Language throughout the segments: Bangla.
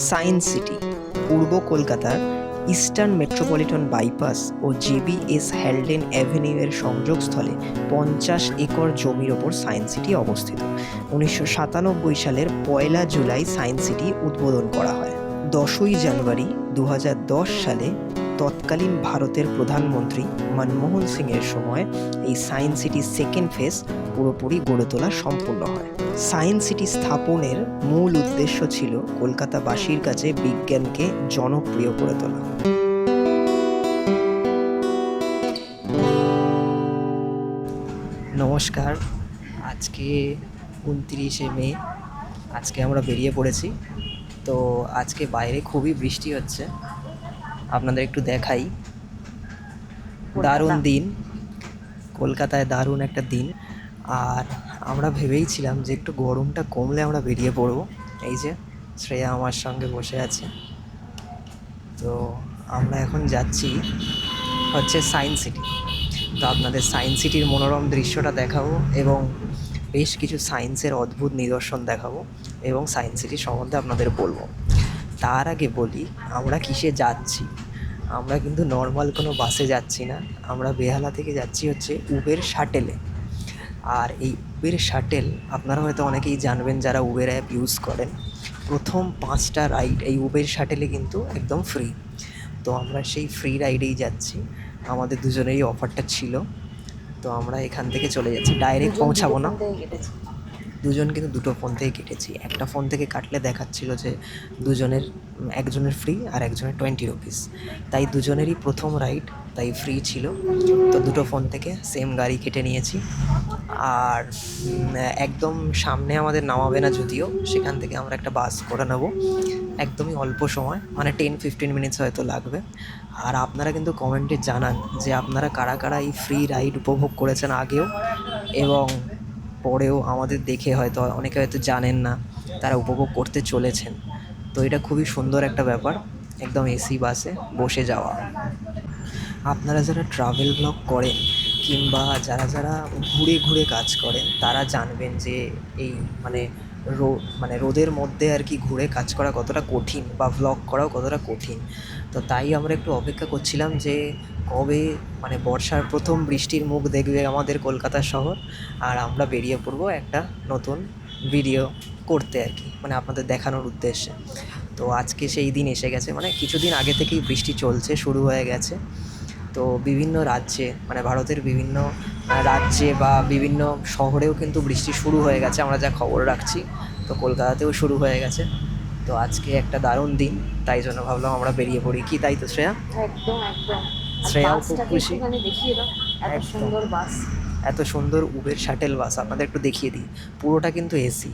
সায়েন্স সিটি পূর্ব কলকাতার ইস্টার্ন মেট্রোপলিটন বাইপাস ও জেবিএস হ্যালডেন অ্যাভিনিউয়ের সংযোগস্থলে ৫০ একর জমির ওপর সায়েন্স সিটি অবস্থিত। ১৯৯৭ সালের ১ জুলাই সায়েন্স সিটি উদ্বোধন করা হয়। ১০ই জানুয়ারি ২০১০ সালে তৎকালীন ভারতের প্রধানমন্ত্রী মনমোহন সিংয়ের সময় এই সায়েন্স সিটির সেকেন্ড ফেজ পুরোপুরি গড়ে তোলা সম্পূর্ণ হয়। সায়েন্স সিটি স্থাপনের মূল উদ্দেশ্য ছিল কলকাতাবাসীর কাছে বিজ্ঞানকে জনপ্রিয় করে তোলা। নমস্কার, আজকে ২৯শে মে। আজকে আমরা বেরিয়ে পড়েছি। তো আজকে বাইরে খুবই বৃষ্টি হচ্ছে, আপনাদের একটু দেখাই। দারুণ দিন, কলকাতায় দারুণ একটা দিন। আর আমরা ভেবেইছিলাম যে একটু গরমটা কমলে আমরা বেরিয়ে পড়বো। এই যে শ্রেয়া আমার সঙ্গে বসে আছে। তো আমরা এখন যাচ্ছি হচ্ছে সায়েন্স সিটি। তো আপনাদের সায়েন্স সিটির মনোরম দৃশ্যটা দেখাবো এবং বেশ কিছু সায়েন্সের অদ্ভুত নিদর্শন দেখাবো এবং সায়েন্স সিটি সম্বন্ধে আপনাদের বলবো। তার আগে বলি আমরা কিসে যাচ্ছি। আমরা কিন্তু নর্মাল কোনো বাসে যাচ্ছি না, আমরা বেহালা থেকে যাচ্ছি হচ্ছে উবের শাটেলে। আর এই উবের শাটেল আপনারা হয়তো অনেকেই জানবেন যারা উবের অ্যাপ ইউজ করেন। প্রথম 5টা রাইড এই উবের শাটেলে কিন্তু একদম ফ্রি। তো আমরা সেই ফ্রি রাইডেই যাচ্ছি, আমাদের দুজনেরই অফারটা ছিল। তো আমরা এখান থেকে চলে যাচ্ছি, ডাইরেক্ট পৌঁছাবো না। দুজন কিন্তু দুটো ফোন থেকে কেটেছি। একটা ফোন থেকে কাটলে দেখাচ্ছিল যে একজনের ফ্রি আর একজনের 20 রুপিস। তাই দুজনেরই প্রথম রাইড, তাই ফ্রি ছিল। তো দুটো ফোন থেকে সেম গাড়ি কেটে নিয়েছি। আর একদম সামনে আমাদের নামাবে না, যদিও সেখান থেকে আমরা একটা বাস করে নেব। একদমই অল্প সময়, মানে 10-15 মিনিটস হয়তো লাগবে। আর আপনারা কিন্তু কমেন্টে জানান যে আপনারা কারা কারা এই ফ্রি রাইড উপভোগ করেছেন আগেও এবং পরেও। আমাদের দেখে হয়তো অনেকে হয়তো জানেন না, তারা উপভোগ করতে চলেছেন। তো এটা খুবই সুন্দর একটা ব্যাপার, একদম এসি বাসে বসে যাওয়া। আপনারা যারা ট্রাভেল ব্লগ করেন কিংবা যারা যারা ঘুরে ঘুরে কাজ করেন তারা জানবেন যে এই রোদের মধ্যে আর কি ঘুরে কাজ করা কতটা কঠিন বা ব্লগ করাও কতটা কঠিন। তো তাই আমরা একটু অপেক্ষা করছিলাম যে কবে বর্ষার প্রথম বৃষ্টির মুখ দেখবে আমাদের কলকাতা শহর, আর আমরা বেরিয়ে পড়বো একটা নতুন ভিডিও করতে আর কি, আপনাদের দেখানোর উদ্দেশ্যে। তো আজকে সেই দিন এসে গেছে, কিছুদিন আগে থেকেই বৃষ্টি চলছে, শুরু হয়ে গেছে। তো বিভিন্ন রাজ্যে, ভারতের বিভিন্ন রাজ্যে বা বিভিন্ন শহরেও কিন্তু বৃষ্টি শুরু হয়ে গেছে, আমরা যা খবর রাখছি। তো কলকাতাতেও শুরু হয়ে গেছে। তো আজকে একটা দারুণ দিন, তাই জন্য ভাবলাম আমরা বেরিয়ে পড়ি। কি তাই তো শ্রেয়া? একদম একদম। শ্রেয়াও খুব খুশি। দেখিয়ে দাও এত সুন্দর বাস, এত সুন্দর উবের শাটেল বাস আপনাদের একটু দেখিয়ে দিই। পুরোটা কিন্তু এসি।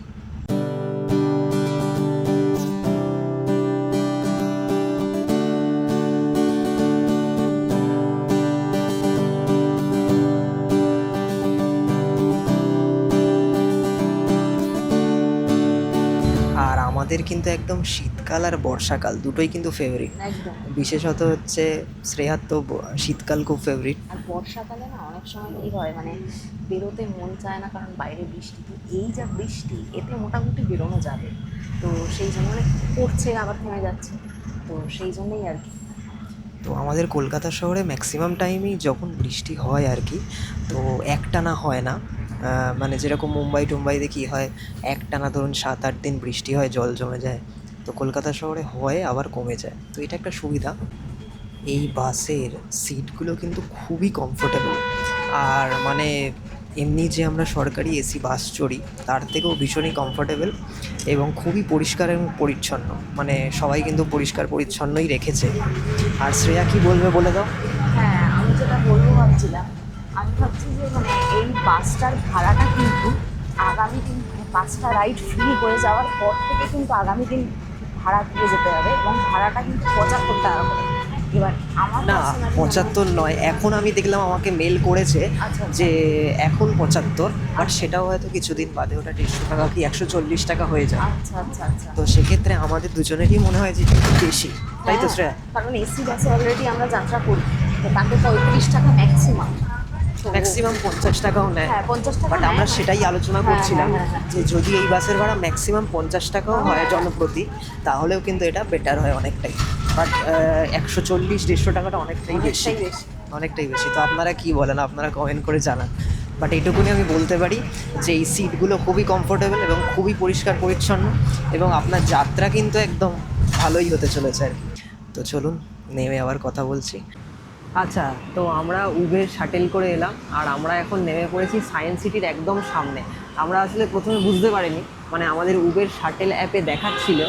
আর আমাদের কিন্তু একদম শীতকাল আর বর্ষাকাল দুটোই কিন্তু ফেভারিট। একদম। বিশেষত হচ্ছে শ্রেয়ার তো শীতকাল খুব ফেভারিট। আর বর্ষাকালে না অনেক সময় কী হয়, বেরোতে মন চায় না, কারণ বাইরে বৃষ্টি। তো এই যা বৃষ্টি, এতে মোটামুটি বেরোনো যাবে। তো সেই জন্য পড়ছে আবার থেমে যাচ্ছে, তো সেই জন্যই আর কি। তো আমাদের কলকাতা শহরে ম্যাক্সিমাম টাইমই যখন বৃষ্টি হয় আর কি, তো একটানা হয় না। যেরকম মুম্বাই টুম্বাইতে কী হয়, একটানা ধরুন 7-8 দিন বৃষ্টি হয়, জল জমে যায়। তো কলকাতা শহরে হয় আবার কমে যায়, তো এটা একটা সুবিধা। এই বাসের সিটগুলো কিন্তু খুবই কমফোর্টেবল। আর এমনি যে আমরা সরকারি এসি বাস চড়ি তার থেকেও ভীষণই কমফোর্টেবল এবং খুবই পরিষ্কার এবং পরিচ্ছন্ন। সবাই কিন্তু পরিষ্কার পরিচ্ছন্নই রেখেছে। আর শ্রেয়া কি বলবে বলে দাও। হ্যাঁ, আমি যেটা বলবো ভাবছিলাম, আমি ভাবছি যে এই বাসটার ভাড়াটা কিন্তু আগামী দিন, বাসটা রাইড ফ্রি হয়ে যাওয়ার পর থেকে কিন্তু আগামী দিন ভাড়া দিয়ে যেতে হবে, এবং ভাড়াটা কিন্তু 75 টাকা করে। এবার আমার না, 75 নয়, এখন আমি দেখলাম আমাকে মেল করেছে আচ্ছা। যে এখন 75, বাট সেটাও হয়তো কিছুদিন বাদে ওটা 150 টাকা কি 140 টাকা হয়ে যায়। আচ্ছা আচ্ছা আচ্ছা। তো সেক্ষেত্রে আমাদের দুজনেরই মনে হয় যে এটা একটু বেশি, তাই তো শ্রেয়া? কারণ এসি বাসে অলরেডি আমরা যাত্রা করি, তো তাকে 35 টাকা ম্যাক্সিমাম। ম্যাক্সিমাম 50 টাকাও নেয়। হ্যাঁ 50 টাকা বাট আমরা সেটাই আলোচনা হ্যাঁ, করছিলাম হ্যাঁ, হ্যাঁ। যে যদি এই বাসের ভাড়া ম্যাক্সিমাম 50 টাকাও হয় জনপ্রতি, তাহলেও কিন্তু এটা বেটার হয় অনেকটাই। বাট 140-150 টাকাটা অনেকটাই বেশি, অনেকটাই বেশি। অনেকটাই বেশি। তো আপনারা কি বলেন, আপনারা কমেন্ট করে জানান। বাট এইটুকুনি আমি বলতে পারি যে এই সিটগুলো খুবই কমফোর্টেবল এবং খুবই পরিষ্কার পরিচ্ছন্ন, এবং আপনার যাত্রা কিন্তু একদম ভালোই হতে চলেছে আর কি। তো চলুন নেমে আবার কথা বলছি। আচ্ছা, তো আমরা উবের শাটেল করে এলাম, আর আমরা এখন নেমে পড়েছি সায়েন্স সিটির একদম সামনে। আমরা আসলে প্রথমে বুঝতে পারিনি, মানে আমাদের উবের শাটেল অ্যাপে দেখাচ্ছিল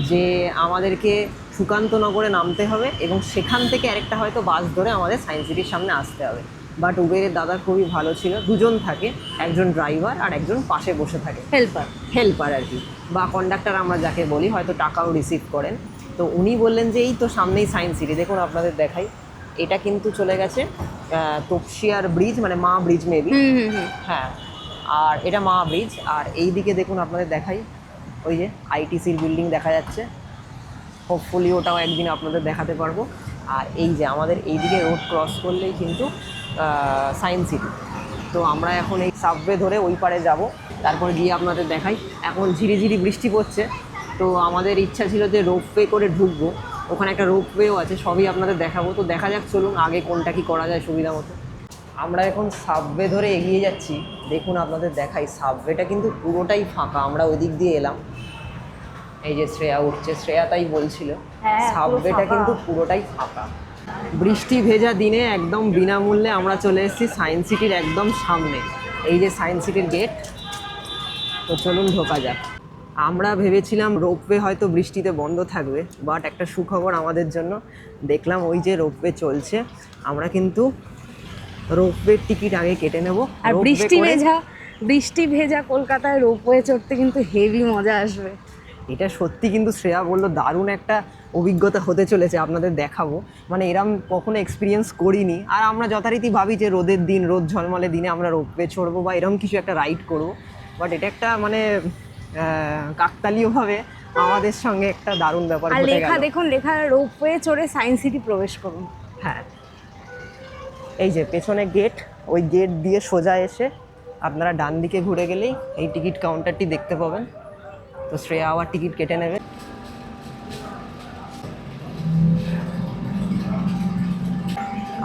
যে আমাদেরকে সুকান্তনগরে নামতে হবে এবং সেখান থেকে আরেকটা হয়তো বাস ধরে আমাদের সায়েন্স সিটির সামনে আসতে হবে। বাট উবেরের দাদা খুবই ভালো ছিল, দুজন থাকে, একজন ড্রাইভার আর একজন পাশে বসে থাকে, হেল্পার আর কি, বা কন্ডাক্টর আমরা যাকে বলি, হয়তো টাকাও রিসিভ করেন। তো উনি বললেন যে এই তো সামনেই সায়েন্স সিটি, দেখুন আপনাদের দেখাই, এটা কিন্তু চলে গেছে তপসিয়ার ব্রিজ, মানে মা ব্রিজ মেবি, হ্যাঁ, আর এটা মা ব্রিজ। আর এই দিকে দেখুন আপনাদের দেখাই, ওই যে আইটিসির বিল্ডিং দেখা যাচ্ছে, হোপফুলি ওটাও একদিন আপনাদের দেখাতে পারবো। আর এই যে আমাদের এইদিকে রোড ক্রস করলেই কিন্তু সায়েন্স সিটি। তো আমরা এখন এই সাবওয়ে ধরে ওই পারে যাব, তারপর গিয়ে আপনাদের দেখাই। এখন ঝিরিঝিরি বৃষ্টি পড়ছে, তো আমাদের ইচ্ছা ছিল যে রোপওয়ে করে ঢুকবো, ওখানে একটা রোপওয়েও আছে, সবই আপনাদের দেখাবো। তো দেখা যাক, চলুন আগে কোনটা কি করা যায় সুবিধা মতো। আমরা এখন সাবওয়ে ধরে এগিয়ে যাচ্ছি, দেখুন আপনাদের দেখাই, সাবওয়েটা কিন্তু পুরোটাই ফাঁকা। আমরা ওই দিক দিয়ে এলাম, এই যে শ্রেয়া উঠছে, শ্রেয়া তাই বলছিল হ্যাঁ, সাবওয়েটা ফাঁকা। কিন্তু পুরোটাই ফাঁকা। বৃষ্টি ভেজা দিনে একদম বিনামূল্যে আমরা চলে এসেছি সায়েন্স সিটির একদম সামনে, এই যে সায়েন্স সিটির গেট। তো চলুন ঢোকা যাক। আমরা ভেবেছিলাম রোপওয়ে হয়তো বৃষ্টিতে বন্ধ থাকবে, বাট একটা সুখবর আমাদের জন্য, দেখলাম ওই যে রোপওয়ে চলছে। আমরা কিন্তু রোপওয়ের টিকিট আগে কেটে নেব। আর বৃষ্টি ভেজা কলকাতায় রোপওয়ে চড়তে কিন্তু হেভি মজা আসবে। এটা সত্যি কিন্তু শ্রেয়া বললো দারুণ একটা অভিজ্ঞতা হতে চলেছে, আপনাদের দেখাবো। মানে এরম কখনো এক্সপিরিয়েন্স করিনি। আর আমরা যথারীতি ভাবি যে রোদের দিন, রোদ ঝলমলে দিনে আমরা রোপওয়ে চড়বো বা এরকম কিছু একটা রাইড করব। বাট এটা একটা মানে কাকতালীয়ভাবে আমাদের সঙ্গে একটা দারুণ ব্যাপার আর ঘটে লেখা গেল। দেখুন, লেখা রোপওয়ে চড়ে সায়েন্স সিটি প্রবেশ করুন। হ্যাঁ, এই যে পেছনে গেট, ওই গেট দিয়ে সোজা এসে আপনারা ডান দিকে ঘুরে গেলেই এই টিকিট কাউন্টারটি দেখতে পাবেন। তো শ্রেয়া আবার টিকিট কেটে নেবে।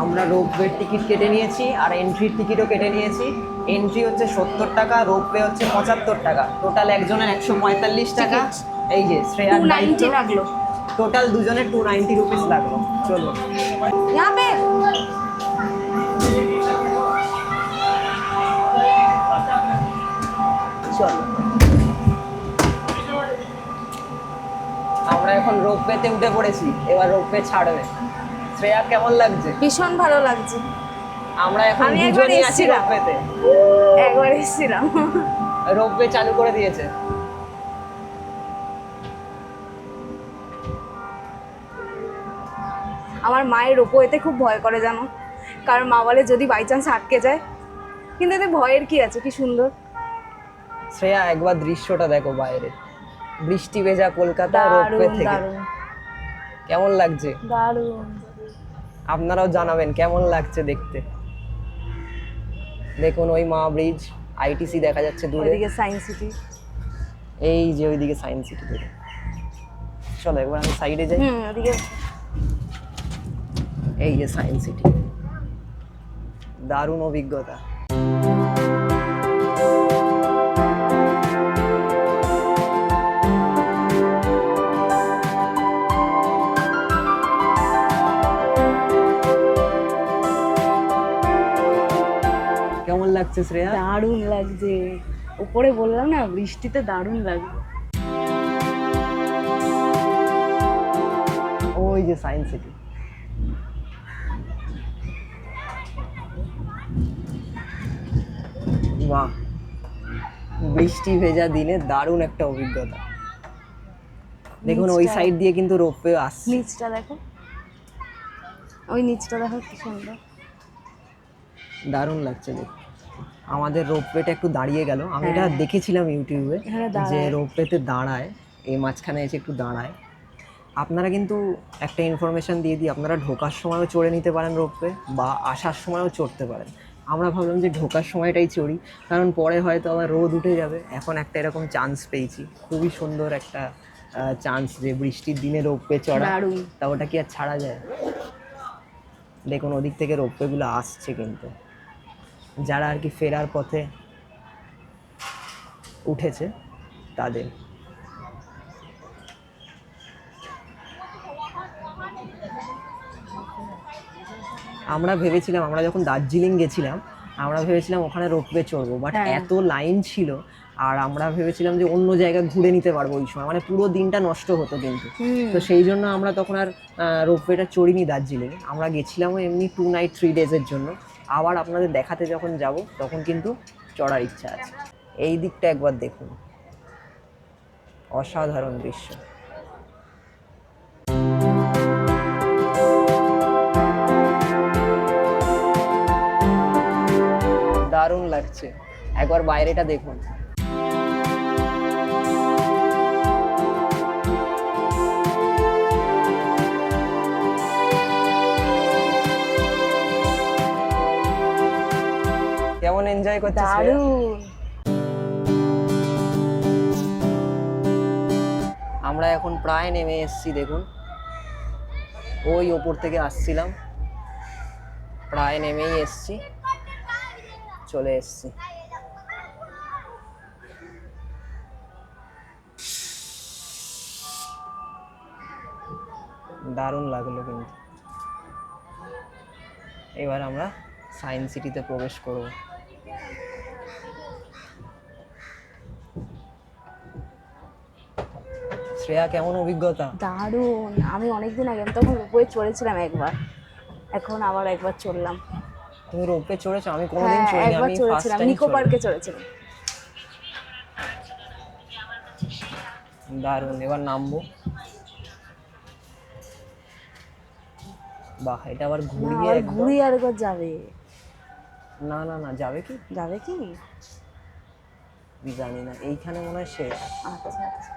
আমরা রোপওয়ের টিকিট কেটে নিয়েছি আর এন্ট্রির টিকিটও কেটে নিয়েছি। এন্ট্রি হচ্ছে 70 টাকা, রোপওয়ে হচ্ছে 75 টাকা, টোটাল একজনের 145 টাকা। এই যে শ্রেয়ার 290 লাগলো। টোটাল দুজনের 290 রুপিস লাগলো। চলো यहाँ पे চলো, আমরা এখন রোপওয়েতে উঠে পড়েছি, এবার রোপওয়ে ছাড়বে। শ্রেয়া কেমন লাগছে? ভীষণ ভালো লাগছে। আমরা এখন আমি একবার দুজনই আছি এসেছিলাম। রোপওয়েতে, একবার এসেছিলাম। রোপওয়ে চালু করে দিয়েছে। আমার মায়ের রোপওয়েতে খুব ভয় করে জানো, কারণ মা বলে যদি বাই চান্স আটকে যায়, কিন্তু এতে ভয়ের কি আছে, কি সুন্দর। শ্রেয়া একবার দৃশ্যটা দেখো বাইরে, বৃষ্টি ভেজা কলকাতা রোপওয়ে দারুণ থেকে। দারুণ কেমন লাগছে দারুণ। আপনারাও জানাবেন কেমন লাগছে দেখতে। দেখুন ওই মা ব্রিজ, আইটিসি দেখা যাচ্ছে দূরে, ওইদিকে সায়েন্স সিটি। এই যে ওইদিকে সায়েন্স সিটি দূরে। চলো একবার আমি সাইডে যাই। ওদিকে এই যে সায়েন্স সিটি, দারুণ অভিজ্ঞতা। কেমন লাগছে শ্রেয়া? দারুণ লাগছে, উপরে বললাম না বৃষ্টিতে দারুণ লাগবে। ওই যে সায়েন্স সিটি, বাহ, বৃষ্টি ভেজা দিনে দারুণ একটা অভিজ্ঞতা। দেখুন ওই সাইড দিয়ে কিন্তু রোপওয়ে আসছে। নিচটা দেখো, ওই নিচটা দেখো কি সুন্দর, দারুণ লাগছে দেখতে। আমাদের রোপওয়েটা একটু দাঁড়িয়ে গেল, আমি এটা দেখেছিলাম ইউটিউবে যে রোপওয়েতে দাঁড়ায়, এই মাঝখানে এসে একটু দাঁড়ায়। আপনারা কিন্তু একটা ইনফরমেশন দিয়ে দিই, আপনারা ঢোকার সময়ও চড়ে নিতে পারেন রোপওয়ে, বা আসার সময়ও চড়তে পারেন। আমরা ভাবলাম যে ঢোকার সময়টাই চড়ি, কারণ পরে হয়তো আবার রোদ উঠে যাবে। এখন একটা এরকম চান্স পেয়েছি, খুবই সুন্দর একটা চান্স যে বৃষ্টির দিনে রোপওয়ে চড়া। দারুণ। তা ওটা কি আর ছাড়া যায়? দেখুন ওদিক থেকে রোপওয়েগুলো আসছে, কিন্তু যারা আর কি ফেরার পথে উঠেছে তাদের। আমরা ভেবেছিলাম, আমরা যখন দার্জিলিং গেছিলাম আমরা ভেবেছিলাম ওখানে রোপওয়ে চড়বো, বাট হ্যাঁ। এত লাইন ছিল আর আমরা ভেবেছিলাম যে অন্য জায়গায় ঘুরে নিতে পারবো ওই সময়, মানে পুরো দিনটা নষ্ট হতো কিন্তু। তো সেই জন্য আমরা তখন আর রোপওয়েটা চড়িনি দার্জিলিং। আমরা গেছিলাম এমনি 2 নাইট 3 ডেজের জন্য। আবার আপনাদের দেখাতে যখন যাব তখন কিন্তু চড়ার ইচ্ছা আছে। এই দিকটা একবার দেখুন, অসাধারণ দৃশ্য। দারুণ লাগছে, একবার বাইরেটা দেখুন। কেমন এনজয় করছে শ্রেয়া? দারুণ। আমরা এখন প্রায় নেমে এসেছি, দেখুন ওই ওপর থেকে আসছিলাম, প্রায় নেমেই এসেছি, চলে এসেছি। দারুণ লাগলো কিন্তু। এবার আমরা সায়েন্স সিটিতে প্রবেশ করব। শ্রেয়া, কেমন অভিজ্ঞতা? দারুণ। আমি অনেকদিন আগে, আমি তখন রোপওয়ে চড়েছিলাম একবার, এখন আবার একবার চড়লাম। তুমি রোপওয়ে চড়েছো? আমি কোনোদিন হ্যাঁ, চড়িনি, একবার আমি ফার্স্ট চড়েছিলাম, টাইম নিকো পার্কে চড়েছিলাম। দারুণ। এবার নামবো। বাহ, এটা আবার না, ঘুরিয়ে আবার একদম। ঘুরিয়ে আরেকবার যাবে। না না না, যাবে কি যাবে কি? জানি না, এইখানে মনে হয় শেষ। আচ্ছা আচ্ছা,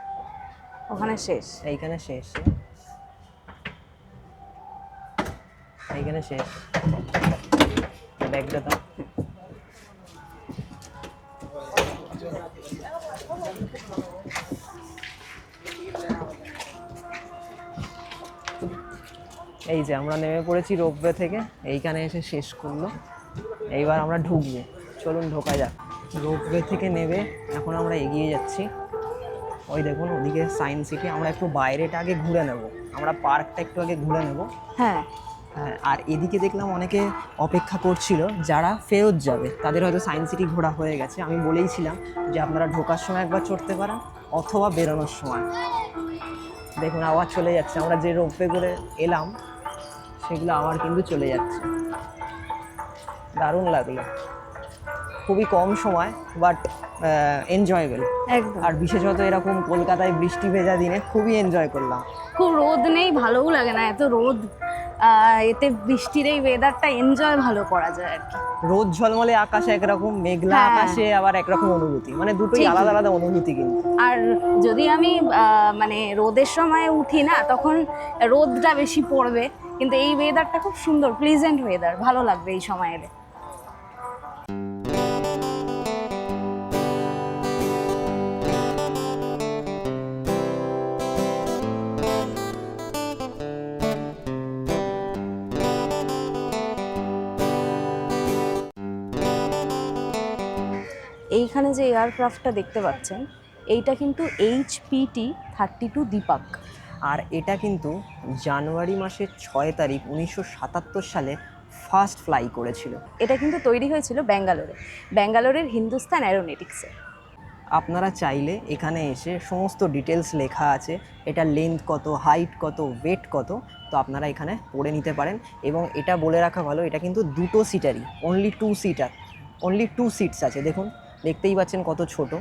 ওখানে শেষ। এইখানে শেষ, এইখানে শেষ। ব্যাগটা দাও। এই যে আমরা নেমে পড়েছি রোপওয়ে থেকে, এইখানে এসে শেষ করলো। এইবার আমরা ঢুকবো, চলুন ঢোকা যাক। রোপওয়ে থেকে নেমে এখন আমরা এগিয়ে যাচ্ছি। ওই দেখুন ওদিকে সায়েন্স সিটি। আমরা একটু বাইরেটা আগে ঘুরে নেব, আমরা পার্কটা একটু আগে ঘুরে নেব। হ্যাঁ। হ্যাঁ, আর এদিকে দেখলাম অনেকে অপেক্ষা করছিল যারা ফেরত যাবে, তাদের হয়তো সায়েন্স সিটি ঘোরা হয়ে গেছে। আমি বলেইছিলাম যে আপনারা ঢোকার সময় একবার চড়তে পারেন অথবা বেরোনোর সময়। দেখুন আবার চলে যাচ্ছে, আমরা যে রোপওয়ে করে এলাম সেগুলো আবার কিন্তু চলে যাচ্ছে। দারুণ লাগলো, খুবই কম সময় বাট এনজয়েবল। একদম। আর বিশেষত এরকম কলকাতায় বৃষ্টি ভেজা দিনে খুবই এনজয় করলাম। খুব রোদ নেই, ভালোও লাগে না এত রোদ। এতে বৃষ্টির এই ওয়েদারটা এনজয় ভালো করা যায় আর কি। রোদ ঝলমলে আকাশে একরকম, মেঘলা হ্যাঁ। আকাশে আবার একরকম অনুভূতি, মানে দুটোই ঠিকই। আলাদা আলাদা অনুভূতি কিন্তু। আর যদি আমি মানে রোদের সময় উঠি না, তখন রোদটা বেশি পড়বে, কিন্তু এই ওয়েদারটা খুব সুন্দর, প্লিজেন্ট ওয়েদার, ভালো লাগবে এই সময় এলে। এইখানে যে এয়ারক্রাফটটা দেখতে পাচ্ছেন, এইটা কিন্তু HPT-32 দীপক। আর এটা কিন্তু জানুয়ারি মাসের 6 তারিখ 1977 সালে ফার্স্ট ফ্লাই করেছিল। এটা কিন্তু তৈরি হয়েছিল ব্যাঙ্গালোরের হিন্দুস্তান অ্যারোনটিক্সে। আপনারা চাইলে এখানে এসে সমস্ত ডিটেলস লেখা আছে, এটা লেন্থ কত, হাইট কত, ওয়েট কত, তো আপনারা এখানে পড়ে নিতে পারেন। এবং এটা বলে রাখা ভালো, এটা কিন্তু দুটো সিটারই, অনলি 2 সিটার, অনলি 2 সিটস আছে। দেখুন, দেখতেই পাচ্ছেন কত ছোট,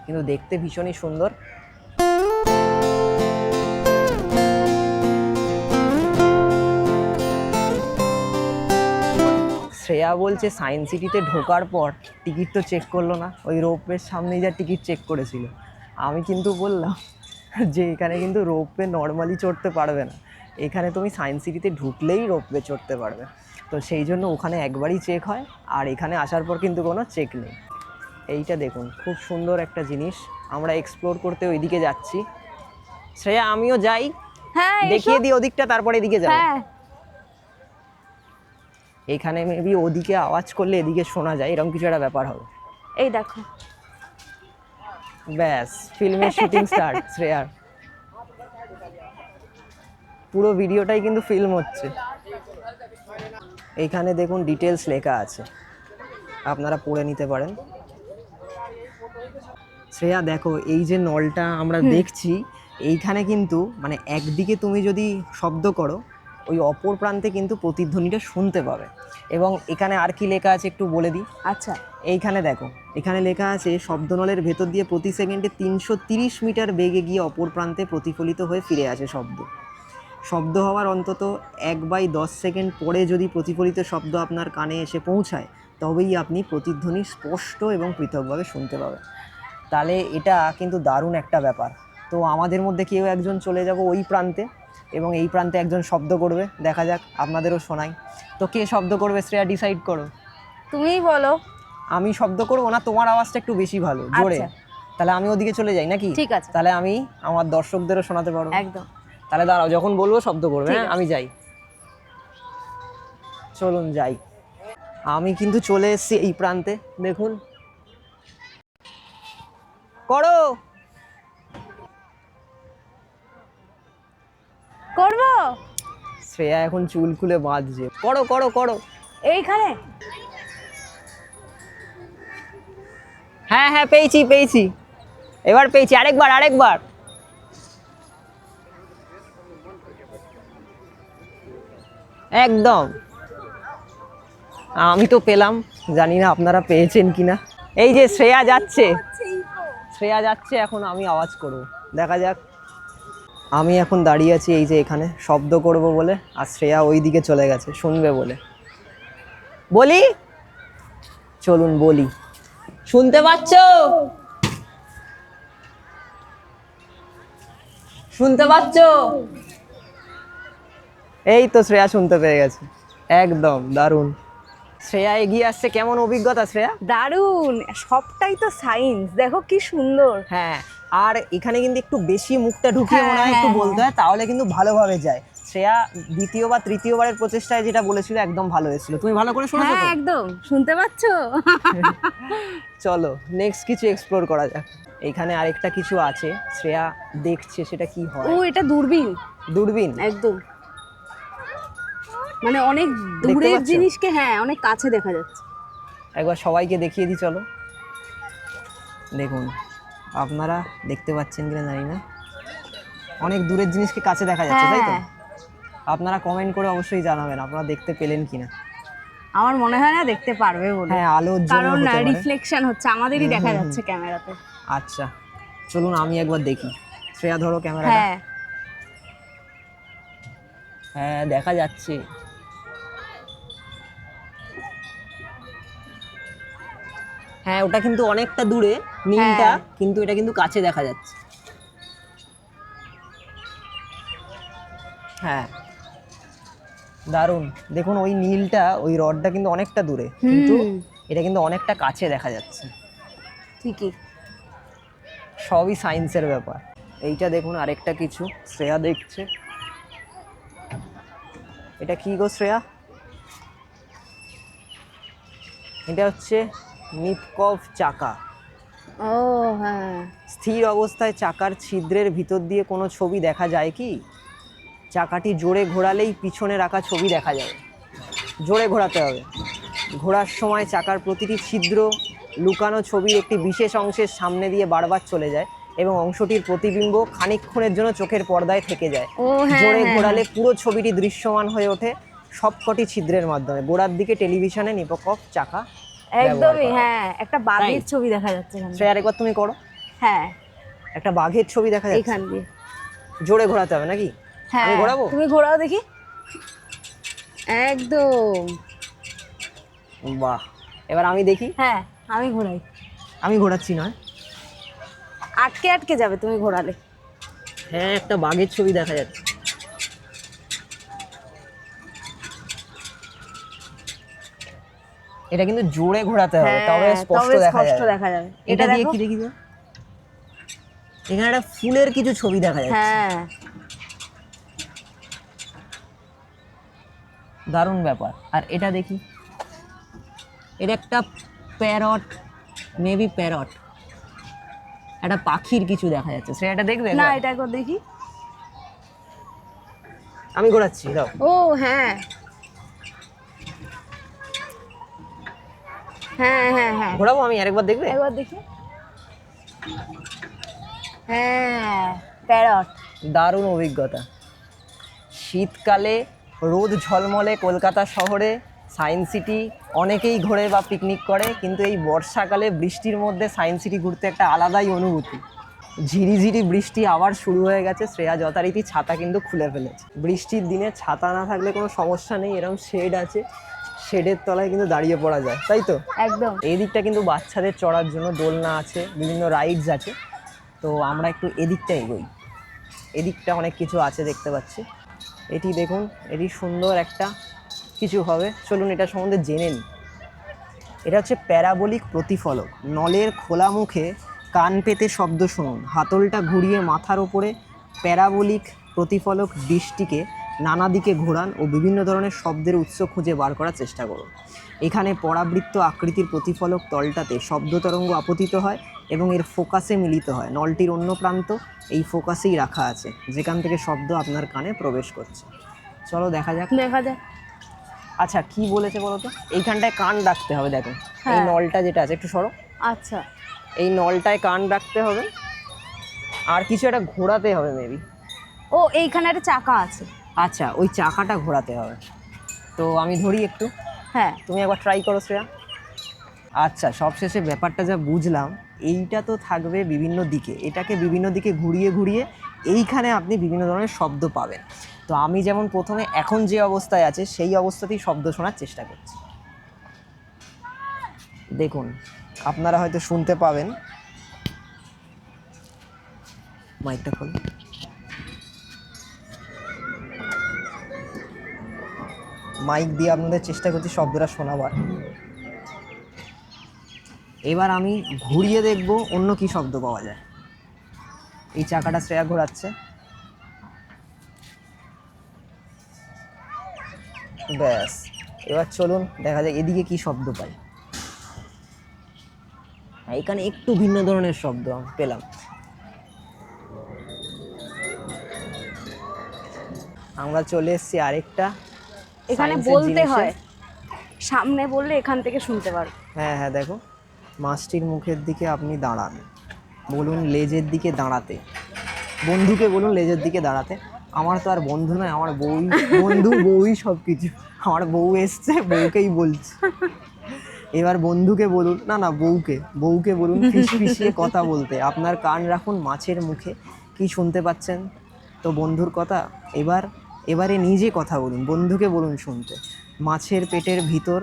কিন্তু দেখতে ভীষণই সুন্দর। শ্রেয়া বলছে সায়েন্স সিটিতে ঢোকার পর টিকিট তো চেক করলো না, ওই রোপওয়ের সামনেই যা টিকিট চেক করেছিল। আমি কিন্তু বললাম যে এখানে কিন্তু রোপওয়ে নর্মালি চড়তে পারবে না, এখানে তুমি সায়েন্স সিটিতে ঢুকলেই রোপওয়ে চড়তে পারবে। তো সেই জন্য ওখানে একবারই চেক হয়, আর এখানে আসার পর কিন্তু কোনো চেক নেই। এইটা দেখুন, খুব সুন্দর একটা জিনিস। আমরা এক্সপ্লোর করতে ওইদিকে যাচ্ছি। শ্রেয়া আমিও যাই, হ্যাঁ দেখিয়ে দিই ওদিকটা, তারপরে এদিকে যাবো। হ্যাঁ এখানে মেবি ওদিকে আওয়াজ করলে এদিকে শোনা যায়, এরকম কিছু একটা ব্যাপার হবে। এই দেখো। ব্যাস, ফিল্মের শুটিং স্টার্ট শ্রেয়ার। পুরো ভিডিওটাই কিন্তু ফিল্ম হচ্ছে। এইখানে দেখুন ডিটেলস লেখা আছে, আপনারা পড়ে নিতে পারেন। শ্রেয়া দেখো, এই যে নলটা আমরা দেখছি, এইখানে কিন্তু মানে একদিকে তুমি যদি শব্দ করো, ওই অপর প্রান্তে কিন্তু প্রতিধ্বনিটা শুনতে পাবে। এবং এখানে আর কি লেখা আছে একটু বলে দিই। আচ্ছা, এইখানে দেখো, এখানে লেখা আছে শব্দনলের ভেতর দিয়ে প্রতি সেকেন্ডে 330 মিটার বেগে গিয়ে অপর প্রান্তে প্রতিফলিত হয়ে ফিরে আসে শব্দ। শব্দ হওয়ার অন্তত 1/10 সেকেন্ড পরে যদি প্রতিফলিত শব্দ আপনার কানে এসে পৌঁছায়, তবেই আপনি প্রতিধ্বনি স্পষ্ট এবং পৃথকভাবে শুনতে পাবেন। তাহলে এটা কিন্তু দারুণ একটা ব্যাপার। তো আমাদের মধ্যে কেউ একজন চলে যাব ওই প্রান্তে, এবং এই প্রান্তে একজন শব্দ করবে, দেখা যাক আপনাদেরও শোনাই। তো কে শব্দ করবে শ্রেয়া, ডিসাইড করো। তুমিই বলো। আমি শব্দ করবো না, তোমার আওয়াজটা একটু বেশি ভালো, জোরে। আচ্ছা। তাহলে আমি ওদিকে চলে যাই নাকি? ঠিক আছে। তাহলে আমি আমার দর্শকদেরও শোনাতে পারবো। একদম। তাহলে দাঁড়াও, যখন বলবো শব্দ করবে। ঠিক হ্যাঁ, আছে। আমি যাই, চলুন যাই। আমি কিন্তু চলে এসেছি এই প্রান্তে, দেখুন। করো। করবো। শ্রেয়া এখন চুল খুলে বাঁধছে। করো করো করো। এইখানে। হ্যাঁ হ্যাঁ, পেয়েছি পেয়েছি, এবার পেয়েছি। আরেকবার আরেকবার। একদম, আমি তো পেলাম, জানি না আপনারা পেয়েছেন কিনা। এই যে শ্রেয়া যাচ্ছে, শ্রেয়া যাচ্ছে, এখন আমি আওয়াজ করব, দেখা যাক। আমি এখন দাঁড়িয়ে আছি এই যে এখানে, শব্দ করব বলে, আর শ্রেয়া ওই দিকে চলে গেছে শুনবে বলে। বলি, চলুন বলি। শুনতে পাচ্ছ? শুনতে পাচ্ছ? এই তো শ্রেয়া শুনতে পেয়ে গেছে। একদম দারুণ। শ্রেয়া এগিয়ে আসছে। কেমন অভিজ্ঞতা শ্রেয়া? দারুণ, সবটাই তো সায়েন্স, দেখো কি সুন্দর। হ্যাঁ, আর এখানে কিন্তু একটু বেশি মুখটা ঢুকিয়ে মনে হয় একটু বলতে হয়, তাহলে কিন্তু ভালোভাবে যায়। শ্রেয়া দ্বিতীয় বা তৃতীয়বারের প্রচেষ্টায় যেটা বলেছিল একদম ভালো এসেছিল। তুমি ভালো করে শুনেছো তো? হ্যাঁ একদম, শুনতে পাচ্ছ? চলো নেক্সট কিছু এক্সপ্লোর করা যাক। এখানে আরেকটা কিছু আছে, শ্রেয়া দেখছে সেটা কি হয়। ও, এটা দূরবীন। দূরবীন? একদম, মানে অনেক দেখতে দূরের পাচ্ছ? জিনিসকে হ্যাঁ অনেক কাছে দেখা যাচ্ছে। একবার সবাইকে দেখিয়ে দিই, চলো। দেখুন, আপনারা দেখতে পাচ্ছেন কিনা জানি না, অনেক দূরের জিনিসকে কাছে দেখা যাচ্ছে, তাই তো? হ্যাঁ। আপনারা কমেন্ট করে অবশ্যই জানাবেন আপনারা দেখতে পেলেন কিনা। আমার মনে হয় না দেখতে পারবে বলে। হ্যাঁ, আলোর জন্য কারণ হতে পারে। রিফ্লেকশন হচ্ছে, আমাদেরই দেখা যাচ্ছে ক্যামেরাতে। আচ্ছা, চলুন আমি একবার দেখি। শ্রেয়া ধরো ক্যামেরাটা। হ্যাঁ হ্যাঁ, দেখা যাচ্ছে। হ্যাঁ, ওটা কিন্তু অনেকটা দূরে নীলটা, হ্যাঁ। কিন্তু এটা কিন্তু কাছে দেখা যাচ্ছে। হ্যাঁ, দারুণ। দেখুন ওই নীলটা, ওই রডটা কিন্তু অনেকটা দূরে, কিন্তু এটা কিন্তু অনেকটা কাছে দেখা যাচ্ছে। ঠিকই। সবই সায়েন্সের ব্যাপার। এইটা দেখুন আরেকটা কিছু, শ্রেয়া দেখছে। এটা কি গো শ্রেয়া? এটা হচ্ছে নিপকভ চাকা। ও হ্যাঁ। স্থির অবস্থায় চাকার ছিদ্রের ভিতর দিয়ে কোনো ছবি দেখা যায় কি? চাকাটি জোরে ঘোরালেই পিছনে রাখা ছবি দেখা যাবে। জোরে ঘোরাতে হবে। ঘোরার সময় চাকার প্রতিটি ছিদ্র লুকানো ছবির একটি বিশেষ অংশের সামনে দিয়ে বারবার চলে যায়, এবং অংশটির প্রতিবিম্ব খানিকক্ষণের জন্য চোখের পর্দায় থেকে যায়। ও হ্যাঁ, জোরে হ্যাঁ, ঘোরালে পুরো ছবিটি দৃশ্যমান হয়ে ওঠে সবকটি ছিদ্রের মাধ্যমে। গোড়ার দিকে টেলিভিশনে নিপকভ চাকা একদমই। হ্যাঁ, একটা বাঘের তাই? ছবি দেখা যাচ্ছে এখানে। শ্রেয়া আরেকবার তুমি করো। হ্যাঁ, একটা বাঘের ছবি দেখা যাচ্ছে। এখান দিয়ে। জোরে ঘোরাতে হবে নাকি? হ্যাঁ, আমি ঘোরাবো? তুমি ঘোরাও দেখি। একদম। বাহ, এবার আমি দেখি। হ্যাঁ, আমি ঘোরাই। আমি ঘোরাচ্ছি নয়। আটকে আটকে যাবে তুমি ঘোরালে। হ্যাঁ, একটা বাঘের ছবি দেখা যাচ্ছে। এটা কিন্তু জোরে ঘোরাতে হবে, হ্যাঁ, তবে স্পষ্ট তবে দেখা স্পষ্ট যাবে। দেখা যাবে। এটা দিয়ে দেখো। কি দেখি তো? এখানে একটা ফুলের কিছু ছবি দেখা যাচ্ছে। হ্যাঁ, দারুণ ব্যাপার। আর এটা দেখি, এটা একটা প্যারট, মেবি প্যারট, একটা পাখির কিছু দেখা যাচ্ছে। সেটা দেখবে না একবার? এটা একবার দেখি। আমি ঘোরাচ্ছি, দাও। ও হ্যাঁ হ্যাঁ হ্যাঁ হ্যাঁ, ঘোরাবো আমি, আরেকবার দেখবে? একবার দেখি। হ্যাঁ, প্যারট। দারুণ অভিজ্ঞতা। শীতকালে রোদ ঝলমলে কলকাতা শহরে সায়েন্স সিটি অনেকেই ঘোরে বা পিকনিক করে, কিন্তু এই বর্ষাকালে বৃষ্টির মধ্যে সায়েন্স সিটি ঘুরতে একটা আলাদাই অনুভূতি। ঝিরিঝিরি বৃষ্টি আবার শুরু হয়ে গেছে, শ্রেয়া যথারীতি ছাতা কিন্তু খুলে ফেলেছে। বৃষ্টির দিনে ছাতা না থাকলে কোনো সমস্যা নেই, এরকম শেড আছে, শেডের তলায় কিন্তু দাঁড়িয়ে পড়া যায়, তাই তো? একদম। এই দিকটা কিন্তু বাচ্চাদের চড়ার জন্য দোলনা আছে, বিভিন্ন রাইডস আছে। তো আমরা একটু এদিকটা এগোই। এদিকটা অনেক কিছু আছে দেখতে পাচ্ছি। এটি দেখুন, এটি সুন্দর একটা কিছু হবে, চলুন এটা সম্বন্ধে জেনে নিই। এটা হচ্ছে প্যারাবোলিক প্রতিফলক। নলের খোলা মুখে কান পেতে শব্দ শুনুন, হাতলটা ঘুরিয়ে মাথার ওপরে প্যারাবোলিক প্রতিফলক ডিশটিকে নানা দিকে ঘোরান ও বিভিন্ন ধরনের শব্দের উৎস খুঁজে বার করার চেষ্টা করুন। এখানে পরাবৃত্ত আকৃতির প্রতিফলক তলটাতে শব্দ তরঙ্গ আপতিত হয় এবং এর ফোকাসে মিলিত হয়। নলটির অন্য প্রান্ত এই ফোকাসেই রাখা আছে, যেখান থেকে শব্দ আপনার কানে প্রবেশ করছে। চলো দেখা যাক। দেখা যায়। আচ্ছা, কি বলেছে বলো তো? এইখানটায় কান রাখতে হবে, দেখো এই হ্যাঁ। নলটা যেটা আছে, একটু সরো। আচ্ছা, এই নলটায় কান রাখতে হবে, আর কিছু একটা ঘোরাতে হবে মেবি। ও এইখানে একটা চাকা আছে। আচ্ছা, ওই চাকাটা ঘোরাতে হবে। তো আমি ধরি একটু, হ্যাঁ, তুমি একবার ট্রাই করো শ্রেয়া। আচ্ছা, সবশেষে ব্যাপারটা যা বুঝলাম, এইটা তো থাকবে বিভিন্ন দিকে, এটাকে বিভিন্ন দিকে ঘুরিয়ে ঘুরিয়ে এইখানে আপনি বিভিন্ন ধরনের শব্দ পাবেন। তো আমি যেমন প্রথমে এখন যে অবস্থায় আছে সেই অবস্থাতেই শব্দ শোনার চেষ্টা করছি। দেখুন, আপনারা হয়তো শুনতে পাবেন। মাইকটা খোল। মাইক দিয়ে আপনাদের চেষ্টা করছি শব্দটা শোনাবার। এবার আমি ঘুরিয়ে দেখব অন্য কি শব্দ পাওয়া যায়। এই চাকাটা শ্রেয়া ঘোরাচ্ছে, ব্যাস। এবার চলুন দেখা যাক এদিকে কি শব্দ পাই। এখানে একটু ভিন্ন ধরনের শব্দ পেলাম। আমরা চলে এসেছি আরেকটা এখানে science-এর বলতে জিনিসে। হয়, সামনে বললে এখান থেকে শুনতে পারো। হ্যাঁ হ্যাঁ, দেখো, মাছটির মুখের দিকে আপনি দাঁড়ান, বলুন লেজের দিকে দাঁড়াতে। বন্ধুকে বলুন লেজের দিকে দাঁড়াতে। আমার তো আর বন্ধু নয়, আমার বউই বন্ধু, বউই সব কিছু। আমার বউ এসছে, বউকেই বলছি। এবার বন্ধুকে বলুন, না না, বউকে বলুন ফিসফিসিয়ে কথা বলতে। আপনার কান রাখুন মাছের মুখে, কি শুনতে পাচ্ছেন তো বন্ধুর কথা। এবারে নিজে কথা বলুন, বন্ধুকে বলুন শুনতে। মাছের পেটের ভিতর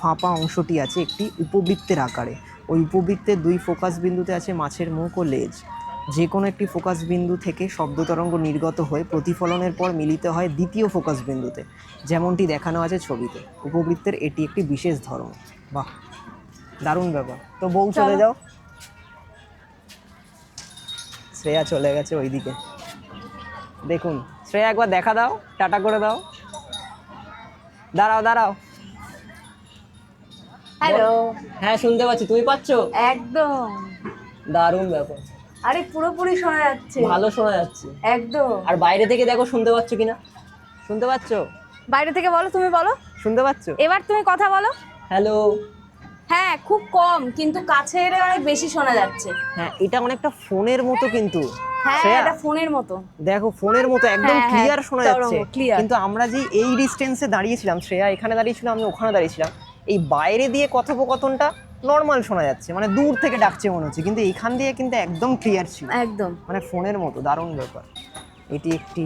ফাঁপা অংশটি আছে একটি উপবৃত্তের আকারে। ওই উপবৃত্তের দুই ফোকাস বিন্দুতে আছে মাছের মুখ ও লেজ। যে কোনো একটি ফোকাস বিন্দু থেকে শব্দ তরঙ্গ নির্গত হয়ে প্রতিফলনের পর মিলিত হয় দ্বিতীয় ফোকাস বিন্দুতে, যেমনটি দেখানো আছে ছবিতে। উপবৃত্তের এটি একটি বিশেষ ধর্ম। বাহ, দারুণ ব্যাপার। তো বউ চলে চলো। যাও। শ্রেয়া চলে গেছে ওইদিকে। দেখুন শ্রেয়া, একবার দেখা দাও, টাটা করে দাও। দাঁড়াও দাঁড়াও। হ্যালো। হ্যাঁ, শুনতে পাচ্ছি, তুমি পাচ্ছো? একদম। দারুণ ব্যাপার। আরে পুরোপুরি শোনা যাচ্ছে। ভালো শোনা যাচ্ছে। একদম। আর বাইরে থেকে দেখো শুনতে পাচ্ছ কিনা। শুনতে পাচ্ছো? বাইরে থেকে বলো, তুমি বলো। শুনতে পাচ্ছো? এবার তুমি কথা বলো। হ্যালো। হ্যাঁ, খুব কম, কিন্তু কাছে এলে অনেক বেশি শোনা যাচ্ছে। হ্যাঁ, এটা অনেকটা ফোনের মতো কিন্তু। হ্যাঁ, শ্রেয়া, এটা ফোনের মতো। দেখো ফোনের মতো একদম হ্যাঁ, ক্লিয়ার শোনা তরঙ্গ, যাচ্ছে। clear। কিন্তু আমরা যে এই ডিস্টেন্সে দাঁড়িয়েছিলাম, শ্রেয়া এখানে দাঁড়িয়েছিল, আমি ওখানে দাঁড়িয়েছিলাম, এই বাইরে দিয়ে কথোপকথনটা নর্মাল শোনা যাচ্ছে, মানে দূর থেকে ডাকছে মনে হচ্ছে, কিন্তু এখান দিয়ে কিন্তু একদম ক্লিয়ার ছিল, একদম। মানে ফোনের মতো। দারুণ ব্যাপার। এটি একটি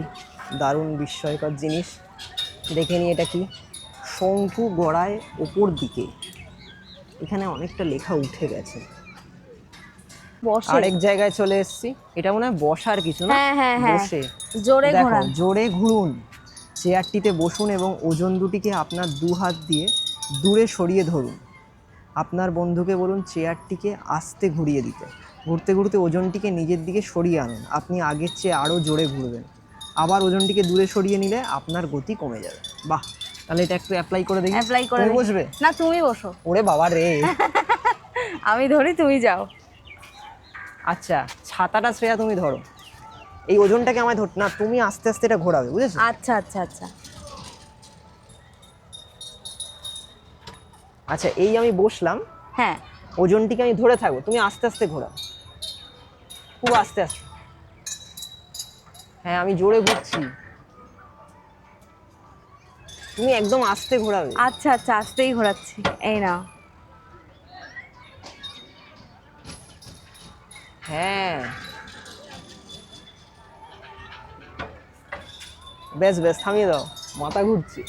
দারুণ বিস্ময়কর জিনিস। দেখে নিই এটা কি। শঙ্কু গড়ায় ওপর দিকে। এখানে অনেকটা লেখা উঠে গেছে। বসে। আরেক জায়গায় চলে এসেছি। এটা মনে হয় বসার কিছু না। হ্যাঁ হ্যাঁ হ্যাঁ, বসে জোরে দেখো, ঘোরান। জোরে ঘুরুন। চেয়ারটিতে বসুন এবং ওজন দুটিকে আপনার দু হাত দিয়ে দূরে সরিয়ে ধরুন। আপনার বন্ধুকে বলুন চেয়ারটিকে আস্তে ঘুরিয়ে দিতে। ঘুরতে ঘুরতে ওজনটিকে নিজের দিকে সরিয়ে আনুন। আপনি আগের চেয়ে আরও জোরে ঘুরবেন। আবার ওজনটিকে দূরে সরিয়ে নিলে আপনার গতি কমে যাবে। বাহ, তাহলে এটা একটু অ্যাপ্লাই করে দেখি। অ্যাপ্লাই করে তুমি দেখি। বসবে? না, তুমি বসো। ওরে বাবা রে। আমি ধরি, তুমি যাও। আচ্ছা, ছাতাটা শ্রেয়া তুমি ধরো, এই ওজনটাকে আমায় ধর না, তুমি আস্তে আস্তে এটা ঘোরাবে, বুঝেছো? আচ্ছা আচ্ছা আচ্ছা। আচ্ছা, এই আমি বসলাম, হ্যাঁ, ওজনটিকে আমি ধরে থাকবো, তুমি আস্তে আস্তে ঘোরাও, খুব আস্তে আস্তে। হ্যাঁ, আমি জোরে ঘুরছি, তুমি একদম আস্তে ঘোরাবে। আচ্ছা আচ্ছা, আস্তেই ঘোরাচ্ছি। এই নাও। হ্যাঁ, বেশ বেশ, থামিয়ে দাও, মাথা ঘুরছে।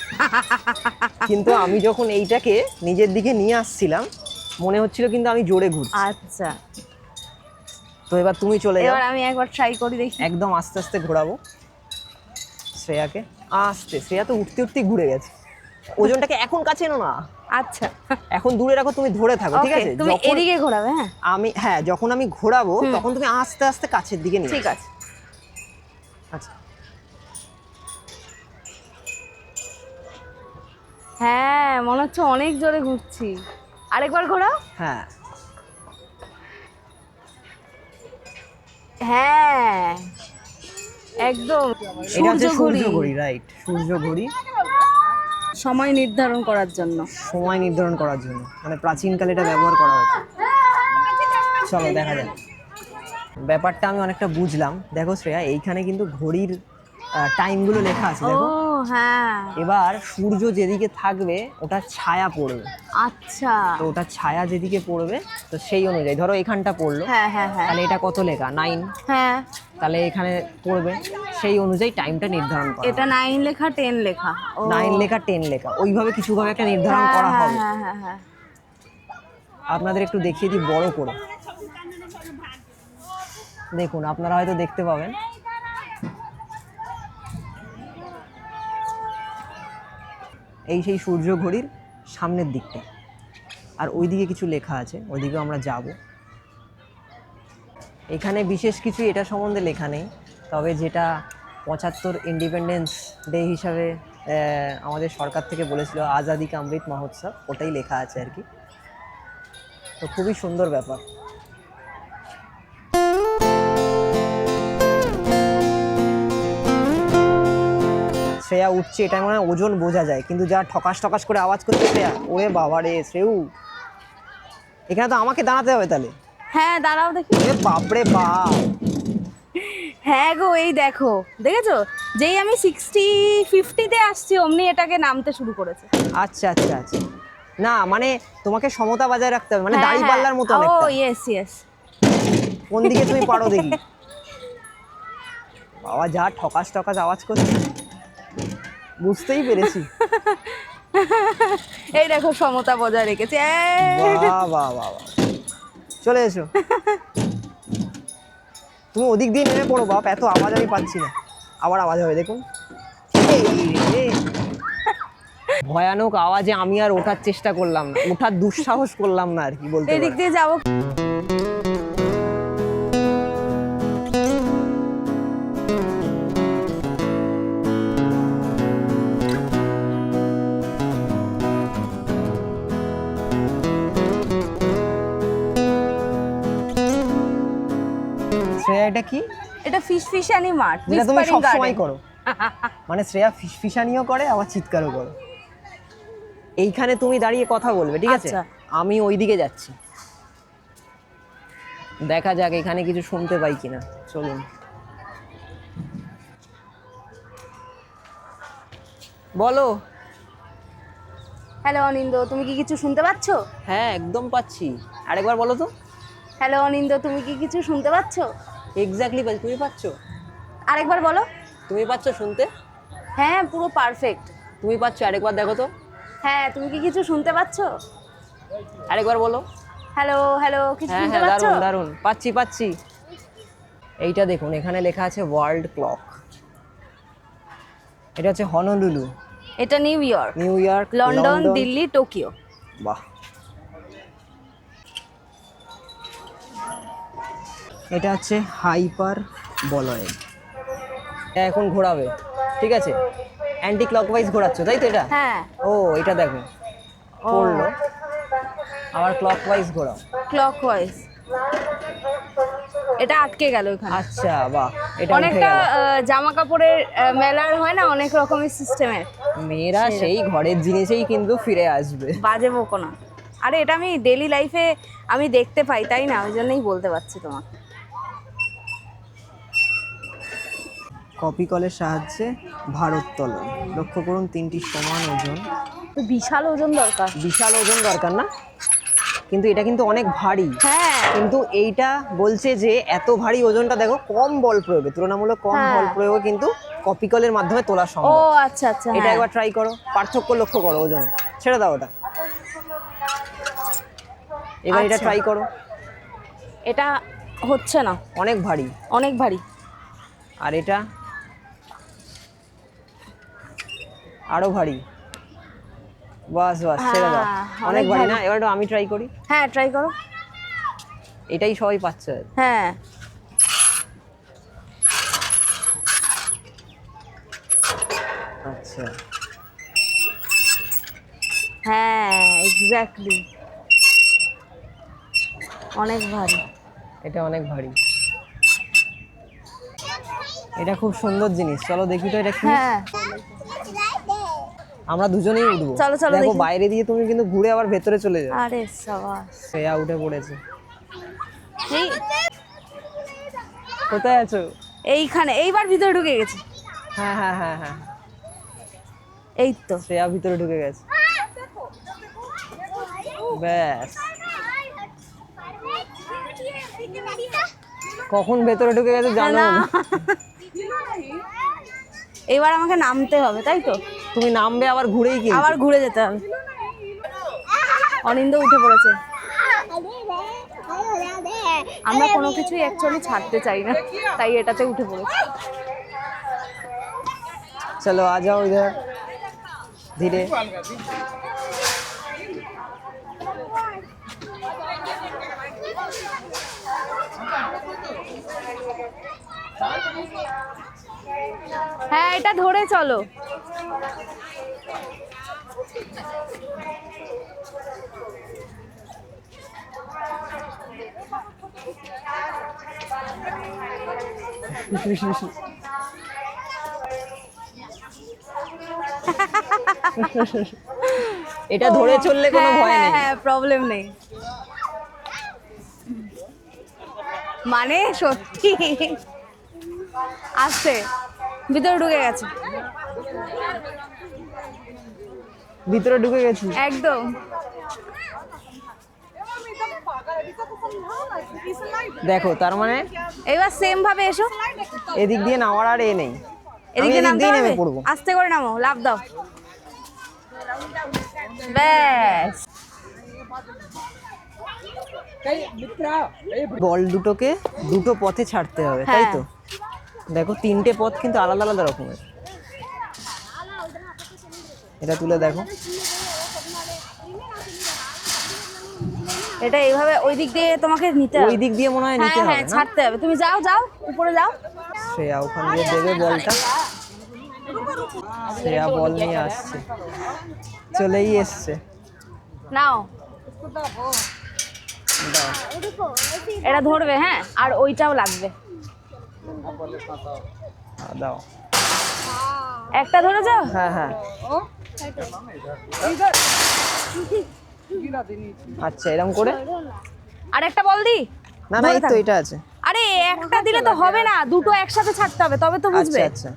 কিন্তু আমি যখন এইটাকে নিজের দিকে নিয়ে আসছিলাম মনে হচ্ছিল কিন্তু আমি জোরে ঘুরছি। আচ্ছা, তো এবার তুমি চলে যাও। এবার আমি একবার ট্রাই করি দেখি। একদম আস্তে আস্তে ঘোরাবো শ্রেয়াকে, আস্তে। শ্রেয়া তো উঠতে উঠতে ঘুরে গেছে। ওজনটাকে এখন কাছে এনো না, আচ্ছা, এখন দূরে রাখো, তুমি ধরে থাকো, ঠিক ওকে, আছে? তুমি যখন এদিকে ঘোরাবে। হ্যাঁ, যখন আমি ঘোরাবো তখন তুমি আস্তে আস্তে কাছের দিকে নিয়ে ঠিক এসো। আছে। আচ্ছা, হ্যাঁ, মনে হচ্ছে অনেক জোরে ঘুরছি। আরেকবার ঘোরাও। হ্যাঁ হ্যাঁ, একদম। এটা হচ্ছে সূর্য সূর্য ঘড়ি। ঘড়ি, রাইট, সূর্য ঘড়ি। সময় নির্ধারণ করার জন্য। সময় নির্ধারণ করার জন্য, মানে প্রাচীনকালে এটা ব্যবহার করা হতো। চলো দেখা যাক। ব্যাপারটা আমি অনেকটা বুঝলাম। দেখো শ্রেয়া, এইখানে কিন্তু ঘড়ির টাইমগুলো লেখা আছে, ও দেখো। হ্যাঁ, এবার সূর্য যেদিকে থাকবে ওটা ছায়া পড়বে, আচ্ছা। তো ওটা ছায়া যেদিকে পড়বে তো সেই অনুযায়ী, ধরো এখানটা পড়লো, হ্যাঁ হ্যাঁ হ্যাঁ তাহলে এটা কত লেখা, 9, হ্যাঁ। তাহলে এখানে পড়বে, সেই অনুযায়ী টাইমটা নির্ধারণ করা এটা 9 লেখা 10 লেখা। ও 9 লেখা 10 লেখা, ওইভাবে কিছুভাবে একটা নির্ধারণ করা হ্যাঁ হবে। হ্যাঁ হ্যাঁ হ্যাঁ। আপনাদের একটু দেখিয়ে দিই বড় করে, দেখুন আপনারা হয়তো দেখতে পাবেন। এই সেই সূর্য ঘড়ির সামনের দিকটা, আর ওইদিকে কিছু লেখা আছে, ওইদিকেও আমরা যাব। এখানে বিশেষ কিছু এটা সম্বন্ধে লেখা নেই, তবে যেটা 75 ইন্ডিপেন্ডেন্স ডে হিসাবে আমাদের সরকার থেকে বলেছিল আজাদি কা অমৃত মহোৎসব, ওটাই লেখা আছে আর কি। তো খুবই সুন্দর ব্যাপার। শ্রেয়া উঠছে, এটা মনে হয় ওজন বোঝা যায়, কিন্তু যা ঠকাস ঠকাস করে আওয়াজ করছে শ্রেয়া, ওরে বাবা রে শ্রেয়ু, এখানে তো আমাকে দাঁড়াতে হবে তাহলে। হ্যাঁ, দাঁড়াও দেখি। এ বাপরে বাপ। হ্যাঁ গো, এই দেখো, দেখেছো, যেই আমি 50-তে আসছি অমনি এটাকে নামতে শুরু করেছে। আচ্ছা আচ্ছা আচ্ছা, না মানে তোমাকে সমতা বজায় রাখতে হবে, মানে হ্যাঁ, দাড়ি পাল্লার মতো ও অনেকটা। Yes yes. কোন দিকে তুমি পারো দেখি। বাবা, যা ঠকাস ঠকাস আওয়াজ করছে, বুঝতেই পেরেছি। এই দেখো, সমতা বজায় রেখেছে। বাহ বাহ বাহ বাহ। চলে এসো, তুমি ওদিক দিয়ে নেমে পড়ো বাপ, এত আওয়াজ আমি পাচ্ছি না। আবার আওয়াজ হবে, দেখুন। এই রে, ভয়ানক আওয়াজে আমি আর ওঠার চেষ্টা করলাম না, ওঠার দুঃসাহস করলাম না আর কি বলতে এদিক পারো। দিয়ে যাবো। শ্রেয়া, এটা কি? এটা ফিশানি মাঠ, যেটা তুমি whispering সব সময় garden। করো, মানে শ্রেয়া ফিসফিসানিও করে আবার চিৎকারও করে। এইখানে তুমি দাঁড়িয়ে কথা বলবে, ঠিক আছে? আচ্ছা। আমি ওইদিকে যাচ্ছি, দেখা যাক এখানে কিছু শুনতে পাই কিনা। চলুন, বলো। হ্যালো অনিন্দ, তুমি কি কিছু শুনতে পাচ্ছ? হ্যাঁ, একদম পাচ্ছি, আরেকবার বলো তো। হ্যালো অনিন্দ, তুমি কি কিছু শুনতে পাচ্ছ? এক্স্যাক্টলি পাচ্ছি, তুমি পাচ্ছ? আরেকবার বলো। তুমি পাচ্ছ শুনতে? হ্যাঁ, পুরো পারফেক্ট। তুমি পাচ্ছ, আরেকবার দেখো তো। হ্যাঁ, তুমি কি কিছু শুনতে পাচ্ছ? আরেকবার বলো। হ্যালো হ্যালো, কিছু হ্যাঁ শুনতে হ্যাঁ, পাচ্ছ? দারুণ দারুণ, পাচ্ছি পাচ্ছি। এইটা দেখুন, এখানে লেখা আছে ওয়ার্ল্ড ক্লক। এটা হচ্ছে হনলুলু, এটা new York, new York, London, Delhi, Tokyo. বাহ, এটা হচ্ছে হাইপার বলয়েড। এটা এখন ঘোরাবে, ঠিক আছে? অ্যান্টি ক্লকওয়াইজ ঘোরাচ্ছ তাই তো এটা? হ্যাঁ। ও এটা দেখো পড়লো, আবার ক্লকওয়াইজ ঘোরাও। ক্লকওয়াইজ। এটা আটকে গেল এখানে। আচ্ছা বাহ, এটা উঠে অনেকটা গেল। জামা কাপড়ের মেলার হয় না অনেক রকমের সিস্টেমের। মেয়েরা সেই ঘরের জিনিসেই কিন্তু ফিরে আসবে। বাজে বকো না। আরে এটা আমি ডেলি লাইফে আমি দেখতে পাই, তাই না? ওই জন্যই বলতে পারছি তোমাকে। কপি কলের সাহায্যে ভারোত্তোলন। লক্ষ্য করুন 3টি সমান ওজন। তো বিশাল ওজন দরকার। বিশাল ওজন দরকার না, কিন্তু এটা কিন্তু অনেক ভারী। হ্যাঁ। কিন্তু এইটা বলছে যে এত ভারী ওজনটা দেখো কম বল প্রয়োগে, তুলনামূলক কম হ্যাঁ। বল প্রয়োগে কিন্তু কপি কলের মাধ্যমে তোলা ও সম্ভব। আচ্ছা আচ্ছা। এটা হ্যাঁ। একবার ট্রাই করো, পার্থক্য লক্ষ্য করো ওজনে। ছেড়ে দাও ওটা, এবার এটা আচ্ছা। ট্রাই করো। এটা হচ্ছে না, অনেক ভারী। অনেক ভারী। আর এটা আরো ভারী। বাস বাস, ছেড়ে দাও। হ্যাঁ, অনেক অনেক ভারী ভারী। না? এবার একটু আমি ট্রাই করি। হ্যাঁ ট্রাই করো। এটাই সবাই পাচ্ছে। হ্যাঁ। আচ্ছা হ্যাঁ এক্স্যাক্টলি, অনেক ভারী। এটা অনেক ভারী। এটা খুব সুন্দর জিনিস, চলো দেখি তো এটা কি। হ্যাঁ আমরা দুজনেই উঠবো। চলো, চলো দেখো দেখি। বাইরে দিয়ে তুমি কিন্তু ঘুরে আবার ভেতরে চলে যাও। আরে সাবাস। শ্রেয়া উঠে পড়েছে। এই কোথায় আছো? এইখানে, এইবার ভিতরে ঢুকে গেছে। হ্যাঁ হ্যাঁ হ্যাঁ হ্যাঁ, এই তো। শ্রেয়া ভিতরে ঢুকে গেছে। ব্যাস, কখন ভেতরে ঢুকে গেছে জানো না। না? এবার আমাকে নামতে হবে তাই তো? তুমি নামবে আবার ঘুরেই কি? আবার ঘুরে যেতে হবে। অনিন্দ উঠে পড়েছে। আমরা কোনো কিছুই অ্যাকচুয়ালি ছাড়তে চাই না, তাই এটাতে উঠে পড়েছি। চলো आ जाओ इधर धीरे। হ্যাঁ এটা ধরে চলো। এটা ধরে চললে কোনো ভয় নেই। হ্যাঁ প্রবলেম নেই। মানে সত্যি আসছে, ভিতরে ঢুকে গেছে। ভিতরে ঢুকে গেছি একদম। দেখো, তার মানে এবার সেম ভাবে এসো। এদিক দিয়ে নামার আর এ নেই। আমি এদিকে এদিক নামতে দিয়ে হবে, নেমে পড়বো। আস্তে করে নামো, লাফ দাও। ব্যাস। বল দুটোকে দুটো পথে ছাড়তে হবে তাই হ্যাঁ। তো? দেখো 3টে পথ কিন্তু আলাদা আলাদা রকমের। এটা তুলে দেখো। এটা এইভাবে ওই দিক দিয়ে তোমাকে নিতে হবে। ওই দিক দিয়ে মনে হয় নিতে হ্যাঁ হবে হ্যাঁ না? ছাড়তে হবে। তুমি যাও যাও, উপরে যাও। শ্রেয়া ওখান দিয়ে দেবে বলটা। শ্রেয়া বল নিয়ে আসছে, চলেই এসছে। নাও, দাও। এটা ধরবে। হ্যাঁ আর ওইটাও লাগবে। দাও। একটা ধরেছো? হ্যাঁ হ্যাঁ। আচ্ছা এরকম করে। আর একটা বল দি। না না, এই তো এটা আছে। আরে একটা দিলে তো হবে না, দুটো একসাথে ছাড়তে হবে তবে তো বুঝবে। আচ্ছা আচ্ছা,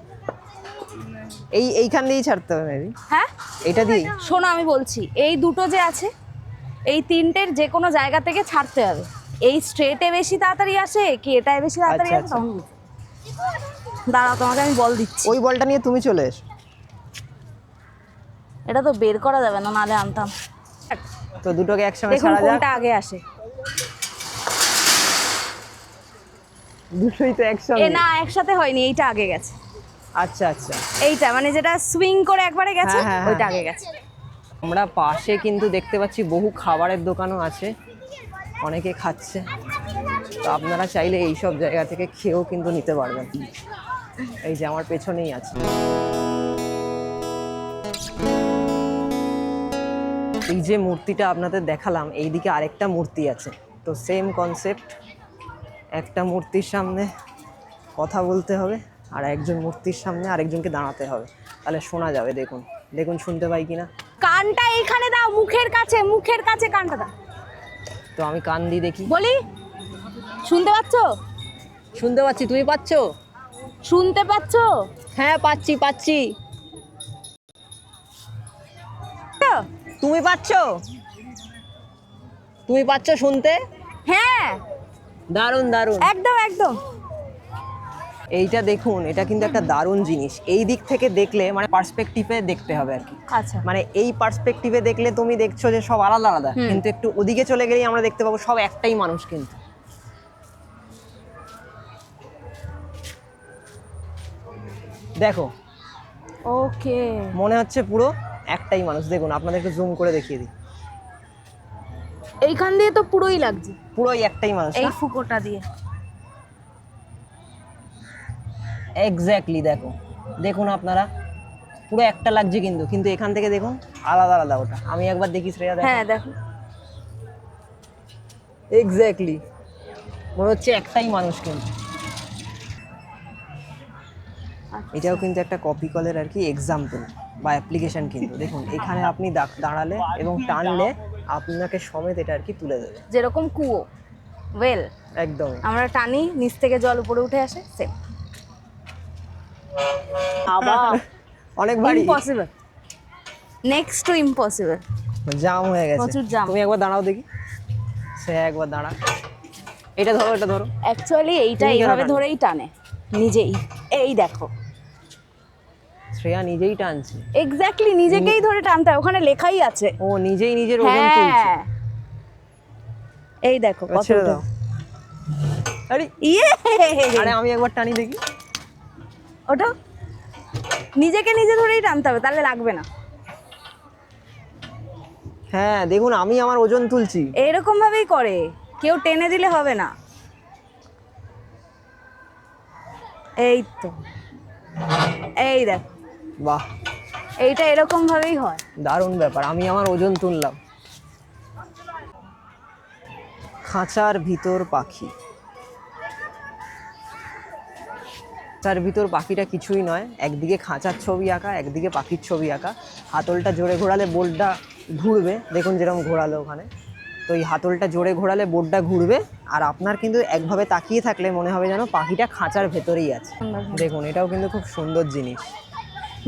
এইখান দিয়েই ছাড়তে হবে মেবি। হ্যাঁ এটা দিয়ে। শোনো আমি বলছি, এই দুটো যে আছে, এই তিনটের যে কোনো জায়গা থেকে ছাড়তে হবে। এই স্ট্রেটে বেশি তাড়াতাড়ি আসে কি এটাই বেশি তাড়াতাড়ি আচ্ছা, আসে আচ্ছা। তখন বুঝবে। দাঁড়াও তোমাকে আমি বল দিচ্ছি। ওই বলটা নিয়ে তুমি চলে এসো। এটা তো বের করা যাবে না, নালে আনতাম। তো দুটোকে একসঙ্গে দেখুন ছাড়া যাক। কোনটা আগে আসে। দুটোই তো এ একসঙ্গে। না একসাথে হয়নি, এইটা আগে গেছে। আচ্ছা আচ্ছা। এইটা মানে যেটা সুইং করে একবারে গেছে, হ্যাঁ, হ্যাঁ, ওইটা হ্যাঁ। আগে গেছে। আমরা পাশে কিন্তু দেখতে পাচ্ছি বহু খাবারের দোকানও আছে, অনেকে খাচ্ছে। তো আপনারা চাইলে এই সব জায়গা থেকে খেয়েও কিন্তু নিতে পারবেন। এই যে আমার পেছনেই আছে। এই যে মূর্তিটা আপনাদের দেখালাম, এইদিকে আরেকটা মূর্তি আছে। তো সেম কনসেপ্ট, একটা মূর্তির সামনে কথা বলতে হবে আর একজন মূর্তির সামনে আরেকজনকে দাঁড়াতে হবে, তাহলে শোনা যাবে। দেখুন দেখুন শুনতে পাই কিনা। কানটা এখানে দাও, মুখের কাছে কানটা দাও। তো আমি কান দিয়ে দেখি। বলি, শুনতে পাচ্ছো? শুনতে পাচ্ছি, তুমি পাচ্ছো? শুনতে পাচ্ছো? হ্যাঁ পাচ্ছি পাচ্ছি। তুমি পাচ্ছো? তুমি পাচ্ছো শুনতে? হ্যাঁ, দারুণ দারুণ। একদম একদম। এইটা দেখুন, এটা কিন্তু একটা দারুণ জিনিস। এই দিক থেকে দেখলে মানে পার্সপেক্টিভে দেখতে হবে আর কি। আচ্ছা, মানে এই পার্সপেক্টিভে দেখলে তুমি দেখছো যে সব আলাদা আলাদা, কিন্তু একটু ওদিকে চলে গেলেই আমরা দেখতে পাবো সব একটাই মানুষ। কিন্তু দেখো, ওকে, মনে হচ্ছে পুরো একটাই মানুষ। দেখুন আপনাদেরকে জুম করে দেখিয়ে দিই, এইখান দিয়ে তো পুরোই লাগছে, পুরোই একটাই মানুষ। এই ফুকোটা দিয়ে। এক্স্যাক্টলি, দেখো দেখুন আপনারা, পুরো একটা লাগছে কিন্তু কিন্তু এখান থেকে দেখুন আলাদা আলাদা। ওটা আমি একবার দেখি, শ্রেয়া দেখো। হ্যাঁ দেখো, এক্স্যাক্টলি মনে হচ্ছে একটাই মানুষ। কিন্তু এটাও কিন্তু একটা কপি কলের আর কি এক্সাম্পল বা অ্যাপ্লিকেশন। কিন্তু দেখুন এখানে আপনি দাঁড়ালে এবং টানলে আপনাকে সমেত এটা আর কি তুলে দেবে, যেরকম কুয়ো, ওয়েল একদমই। আমরা টানি, নিচ থেকে জল উপরে উঠে আসে, সেম। আবার অনেক ভারী, ইম্পসিবল, নেক্সট টু ইম্পসিবল। জাম হয়ে গেছে। প্রচুর জাম। তুমি একবার দাঁড়াও দেখি, সে একবার দাঁড়া। এটা ধরো, এটা ধরো। অ্যাকচুয়ালি এইটা তুমি কেন এইভাবে টানো? ধরেই টানে নিজেই। এই দেখো, শ্রেয়া নিজেই টানছে। এক্স্যাক্টলি নিজেকেই ধরে টানতে হয়, ওখানে লেখাই আছে। ও নিজেই নিজের ওজন তুলছে। হ্যাঁ, এই দেখো কত ছেড়ে দাও। আরে ইয়ে, আরে আমি একবার টানি দেখি। ওটা নিজেকে নিজে ধরেই টানতে হবে, তাহলে লাগবে না। হ্যাঁ দেখুন আমি আমার ওজন তুলছি। এরকম ভাবেই করে, কেউ টেনে দিলে হবে না। এই তো, এই দেখ, বাহ, এইটা এরকম ভাবেই হয়। দারুণ ব্যাপার। আমি আমার ওজন তুললাম। খাঁচার ভিতর পাখি। খাঁচার ভিতর পাখিটা কিছুই নয়, একদিকে খাঁচার ছবি আঁকা, একদিকে পাখির ছবি আঁকা। হাতলটা জোরে ঘোরালে বোর্ডটা ঘুরবে, দেখুন যেরকম ঘোরালো ওখানে। তো এই হাতলটা জোরে ঘোরালে বোর্ডটা ঘুরবে, আর আপনার কিন্তু একভাবে তাকিয়ে থাকলে মনে হবে যেন পাখিটা খাঁচার ভেতরেই আছে। দেখুন এটাও কিন্তু খুব সুন্দর জিনিস।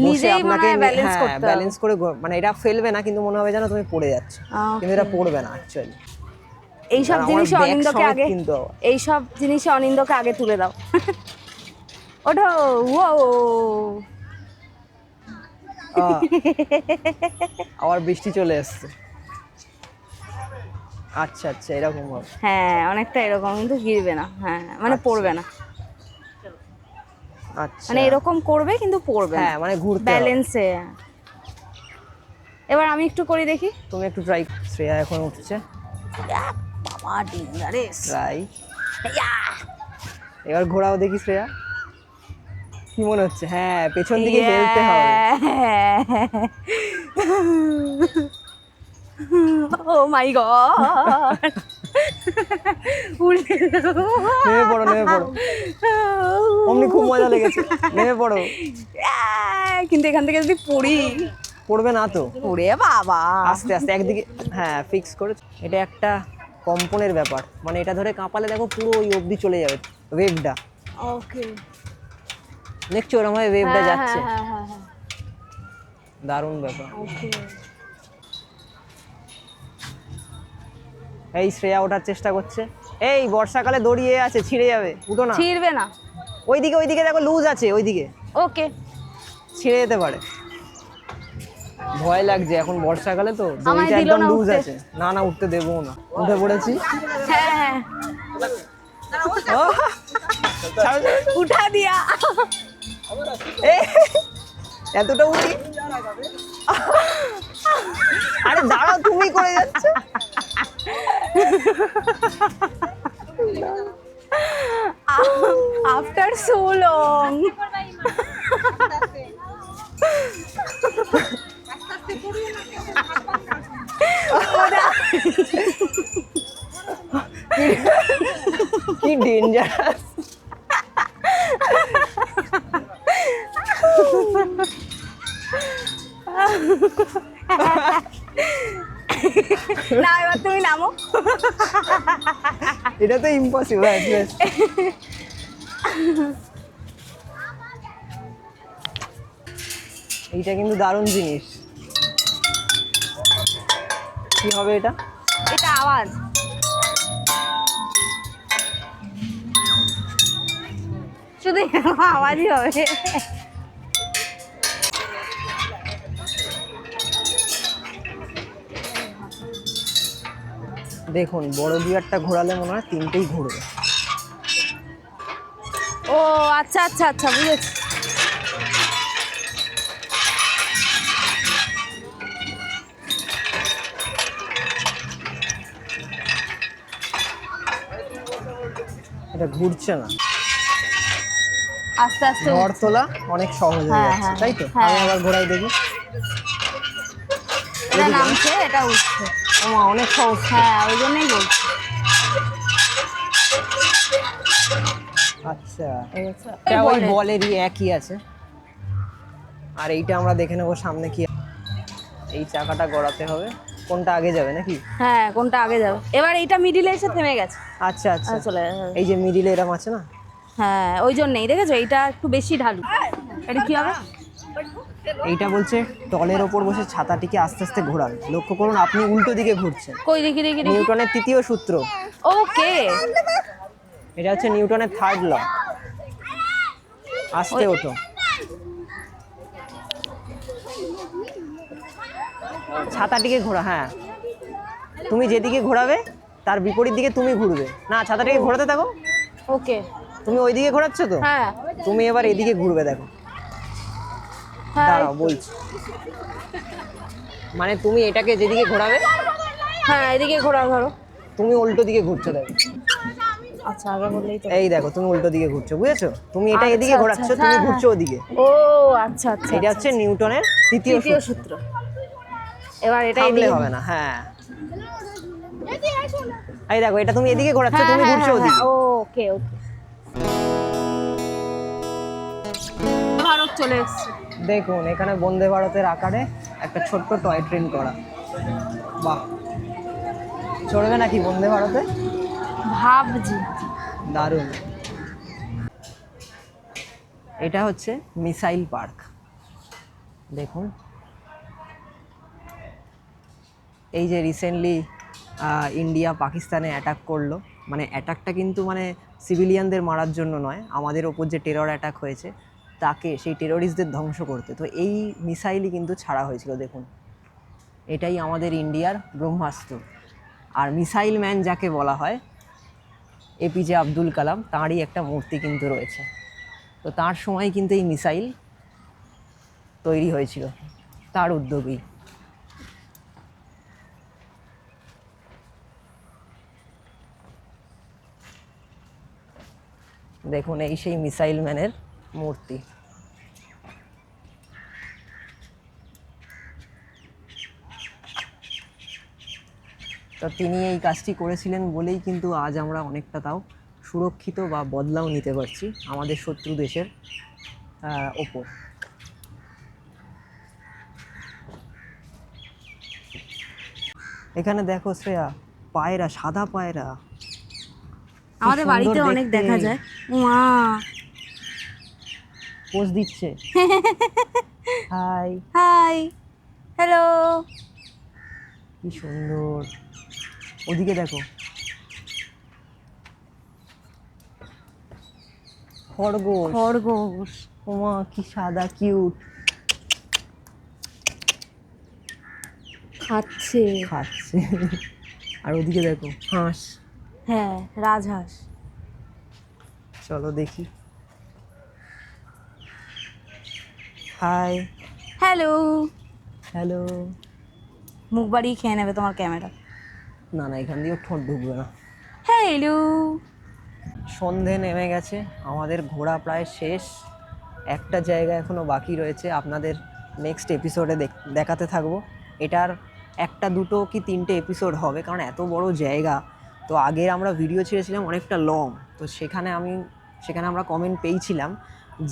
নিজেই মানে ব্যালেন্স করতে হবে। ব্যালেন্স করে মানে এটা ফেলবে না, কিন্তু মনে হবে যেন তুমি পড়ে যাচ্ছ, কিন্তু এটা পড়বে না অ্যাকচুয়ালি। এইসব জিনিসে অনিন্দকে আগে, কিন্তু এইসব জিনিসে অনিন্দকে আগে তুলে দাও। ওঠো, ও আবার বৃষ্টি চলে এসছে। আচ্ছা আচ্ছা, এরকম হবে। হ্যাঁ অনেকটা এরকম, কিন্তু গিরবে না। হ্যাঁ মানে পড়বে না, আচ্ছা মানে এরকম করবে কিন্তু পড়বে না। হ্যাঁ মানে ঘুরতে ব্যালেন্সে। এবার আমি একটু করি দেখি। তুমি একটু ট্রাই। শ্রেয়া এখন উঠছে। বাবা ডেঞ্জারাস। ট্রাই। এবার ঘোরাও দেখি শ্রেয়া, কি মনে হচ্ছে? হ্যাঁ পেছন দিকে হেলতে হবে। ও মাই গড, নেমে পড়ো, নেমে পড়ো। অমনি খুব মজা লেগেছে, নেমে পড়ো। কিন্তু এখান থেকে যদি পড়ি, পড়বে না তো। ওরে বাবা, আস্তে আস্তে একদিকে, হ্যাঁ ফিক্স করে। এটা একটা কম্পনের ব্যাপার, মানে এটা ধরে কাঁপালে দেখো পুরো ওই অবধি চলে যাবে ওয়েভটা। ওকে, দেখছো ওরকম ভাবে ওয়েভটা যাচ্ছে। হ্যাঁ, দারুণ ব্যাপার। ওকে। এই শ্রেয়া ওঠার চেষ্টা করছে। এই বর্ষাকালে দড়িয়ে আছে, ছিঁড়ে যাবে, উঠো না। ছিড়বে না। ওইদিকে ওইদিকে দেখো লুজ আছে, ওইদিকে ওকে, ছিঁড়ে যেতে পারে। ভয় লাগছে এখন বর্ষাকালে তো, আমায় দড়িটা দিল একদম না লুজ উঠতে। আছে। না না উঠতে দেবো না। উঠে পড়েছি। হ্যাঁ ও, ছাড়ো, ছাড়ো। উঠা দিয়া। এ, এতটা উঠি। আরে দাঁড়াও, তুমি করে যাচ্ছ। so long. কি ডেঞ্জারাস। না এবার তুমি নামো। এটা তো ইম্পসিবল। এইটা কিন্তু দারুণ জিনিস। কি হবে এটা? এটা আওয়াজ। শুধু আওয়াজই হবে। দেখুন বড় গিয়ারটা ঘোরালে মনে হয় তিনটেই ঘুরবে। ও আচ্ছা আচ্ছা আচ্ছা বুঝেছি। এটা ঘুরছে না, আস্তে আস্তে ঘর তোলা অনেক সহজ হয়ে হ্যাঁ, যাচ্ছে, হ্যাঁ, তাই তো? হ্যাঁ। আমি আবার ঘোরাই দেখি। এটা নামছে এটা উঠছে। ওমা, অনেক সহজ। হ্যাঁ ওই জন্যই বলছি। আচ্ছা, এই এটা ওই বলের। বলেরই একই আছে। আর এইটা আমরা দেখে নেবো সামনে কি। এই চাকাটা গড়াতে হবে, কোনটা আগে যাবে নাকি? হ্যাঁ কোনটা আগে যাবে? এবার এইটা মিডিলে এসে থেমে গেছে। আচ্ছা আচ্ছা, চলে এই যে মিডিলে এরম আছে না? হ্যাঁ ওই জন্যই দেখেছো এইটা একটু বেশি ঢালু। এটা কি হবে? এইটা বলছে টলের ওপর বসে ছাতাটিকে আস্তে আস্তে ঘোরান। লক্ষ্য করুন আপনি উল্টো দিকে ঘুরছেন। কই দেখি দেখি দেখি। নিউটনের তৃতীয় সূত্র। ওকে। এটা হচ্ছে নিউটনের থার্ড ল। আস্তে ওঠো। ছাতাটিকে ঘোরা, হ্যাঁ তুমি যেদিকে ঘোরাবে তার বিপরীত দিকে তুমি ঘুরবে। না, ছাতাটিকে ঘোরাতে থাকো। ওকে। তুমি ওই দিকে ঘোরাচ্ছ তো, হ্যাঁ তুমি এবার এদিকে ঘুরবে। দেখো, হ্যাঁ দাঁড়াও বলছি। মানে তুমি এটাকে যেদিকে ঘোরাবে, হ্যাঁ এদিকে ঘোরা ধরো। তুমি উল্টো দিকে ঘুরছো। দেখো, আচ্ছা আগে বললেই তো। এই দেখো তুমি উল্টো দিকে ঘুরছো, বুঝেছো? তুমি এটা আচ্ছা, এদিকে আচ্ছা, ঘোরাচ্ছ, হ্যাঁ, তুমি হ্যাঁ। ঘুরছো ওদিকে। ও আচ্ছা আচ্ছা এটা আচ্ছা, হচ্ছে নিউটনের তৃতীয় তৃতীয় সূত্র। সূত্র। এবার এটা থামলে এদিকে হবে না। হ্যাঁ, এই দেখো এটা তুমি এদিকে ঘোরাচ্ছ, হ্যাঁ, তুমি হ্যাঁ, ঘুরছো হ্যাঁ, ওদিকে। হ্যাঁ, ওকে ওকে। ভারত চলে এসছে। দেখুন এখানে বন্দে ভারতের আকারে একটা ছোট্ট টয় ট্রেন করা। বাহ, চড়বে নাকি বন্দে ভারতে? ভাবছি। দারুণ। এটা হচ্ছে মিসাইল পার্ক। দেখুন এই যে রিসেন্টলি ইন্ডিয়া পাকিস্তানে অ্যাটাক করলো, মানে অ্যাটাকটা কিন্তু মানে সিভিলিয়ানদের মারার জন্য নয়, আমাদের ওপর যে টেরর অ্যাটাক হয়েছে তাকে, সেই টেররিস্টদের ধ্বংস করতে। তো এই মিসাইলই কিন্তু ছাড়া হয়েছিল। দেখুন এটাই আমাদের ইন্ডিয়ার ব্রহ্মাস্ত্র। আর মিসাইল ম্যান যাকে বলা হয়, এপিজে আব্দুল কালাম, তাঁরই একটা মূর্তি কিন্তু রয়েছে। তো তার সময় কিন্তু এই মিসাইল তৈরি হয়েছিল, তার উদ্যোগেই। দেখুন এই সেই মিসাইল ম্যানের মূর্তি। তো তিনি এই কাজটি করেছিলেন বলেই কিন্তু আজ আমরা অনেকটা তাও সুরক্ষিত বা বদলাও নিতে পারছি আমাদের শত্রু দেশের ওপর। এখানে দেখো শ্রেয়া, পায়রা, সাদা পায়রা আমাদের বাড়িতে অনেক দেখা যায়। মা পোজ দিচ্ছে। Hi, hi hello. কি সুন্দর। ওদিকে দেখো, খরগোশ। খরগোশ। ওমা কি সাদা, কিউট। খাচ্ছে। খাচ্ছে। আর ওদিকে দেখো হাঁস। হ্যাঁ রাজহাঁস। চলো দেখি। Hi, hello. হ্যালো। মুখ বাড়িয়ে খেয়ে নেবে তোমার ক্যামেরা। না না, এখান দিয়েও ঠোঁট ঢুকবে না। হ্যালো। সন্ধে নেমে গেছে, আমাদের ঘোরা প্রায় শেষ। একটা জায়গা এখনও বাকি রয়েছে, আপনাদের নেক্সট এপিসোডে দেখাতে থাকবো। এটার একটা দুটো কি তিনটে এপিসোড হবে, কারণ এত বড় জায়গা। তো আগের আমরা ভিডিও ছেড়েছিলাম অনেকটা লং, তো সেখানে আমরা কমেন্ট পেয়েছিলাম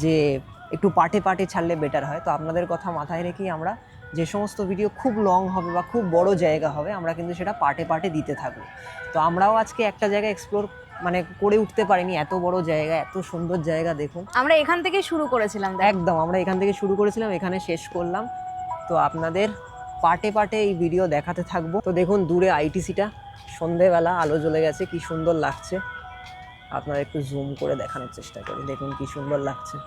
যে একটু পার্টে পার্টে ছাড়লে বেটার হয়। তো আপনাদের কথা মাথায় রেখেই আমরা যে সমস্ত ভিডিও খুব লং হবে বা খুব বড় জায়গা হবে, আমরা কিন্তু সেটা পার্টে পার্টে দিতে থাকবো। তো আমরাও আজকে একটা জায়গা এক্সপ্লোর করে উঠতে পারিনি, এত বড় জায়গা, এত সুন্দর জায়গা দেখুন। আমরা এখান থেকে শুরু করেছিলাম, একদম আমরা এখান থেকে শুরু করেছিলাম, এখানে শেষ করলাম। তো আপনাদের পার্টে পার্টে এই ভিডিও দেখাতে থাকবো। তো দেখুন দূরে আইটিসিটা, সন্ধেবেলা আলো জ্বলে গেছে, কি সুন্দর লাগছে। আপনারা একটু জুম করে দেখানোর চেষ্টা করি, দেখুন কি সুন্দর লাগছে।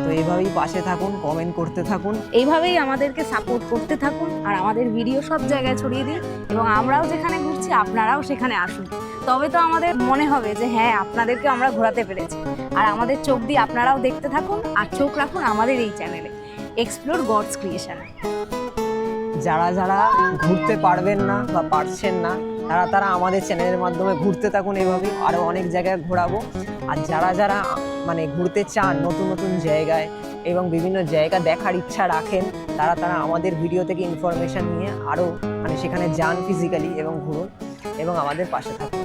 তো এইভাবেই পাশে থাকুন, কমেন্ট করতে থাকুন, এইভাবেই আমাদেরকে সাপোর্ট করতে থাকুন, আর আমাদের ভিডিও সব জায়গায় ছড়িয়ে দিন। এবং আমরাও যেখানে ঘুরছি আপনারাও সেখানে আসুন, তবে তো আমাদের মনে হবে যে হ্যাঁ, আপনাদেরকে আমরা ঘোরাতে পেরেছি। আর আমাদের চোখ দিয়ে আপনারাও দেখতে থাকুন, আর চোখ রাখুন আমাদের এই চ্যানেলে, এক্সপ্লোর গডস ক্রিয়েশন। যারা যারা ঘুরতে পারবেন না বা পারছেন না, তারা আমাদের চ্যানেলের মাধ্যমে ঘুরতে থাকুন। এভাবেই আরও অনেক জায়গায় ঘোরাবো। আর যারা যারা ঘুরতে চান নতুন নতুন জায়গায় এবং বিভিন্ন জায়গা দেখার ইচ্ছা রাখেন, তারা আমাদের ভিডিও থেকে ইনফরমেশন নিয়ে আরও সেখানে যান ফিজিক্যালি এবং ঘুরুন এবং আমাদের পাশে থাকুন।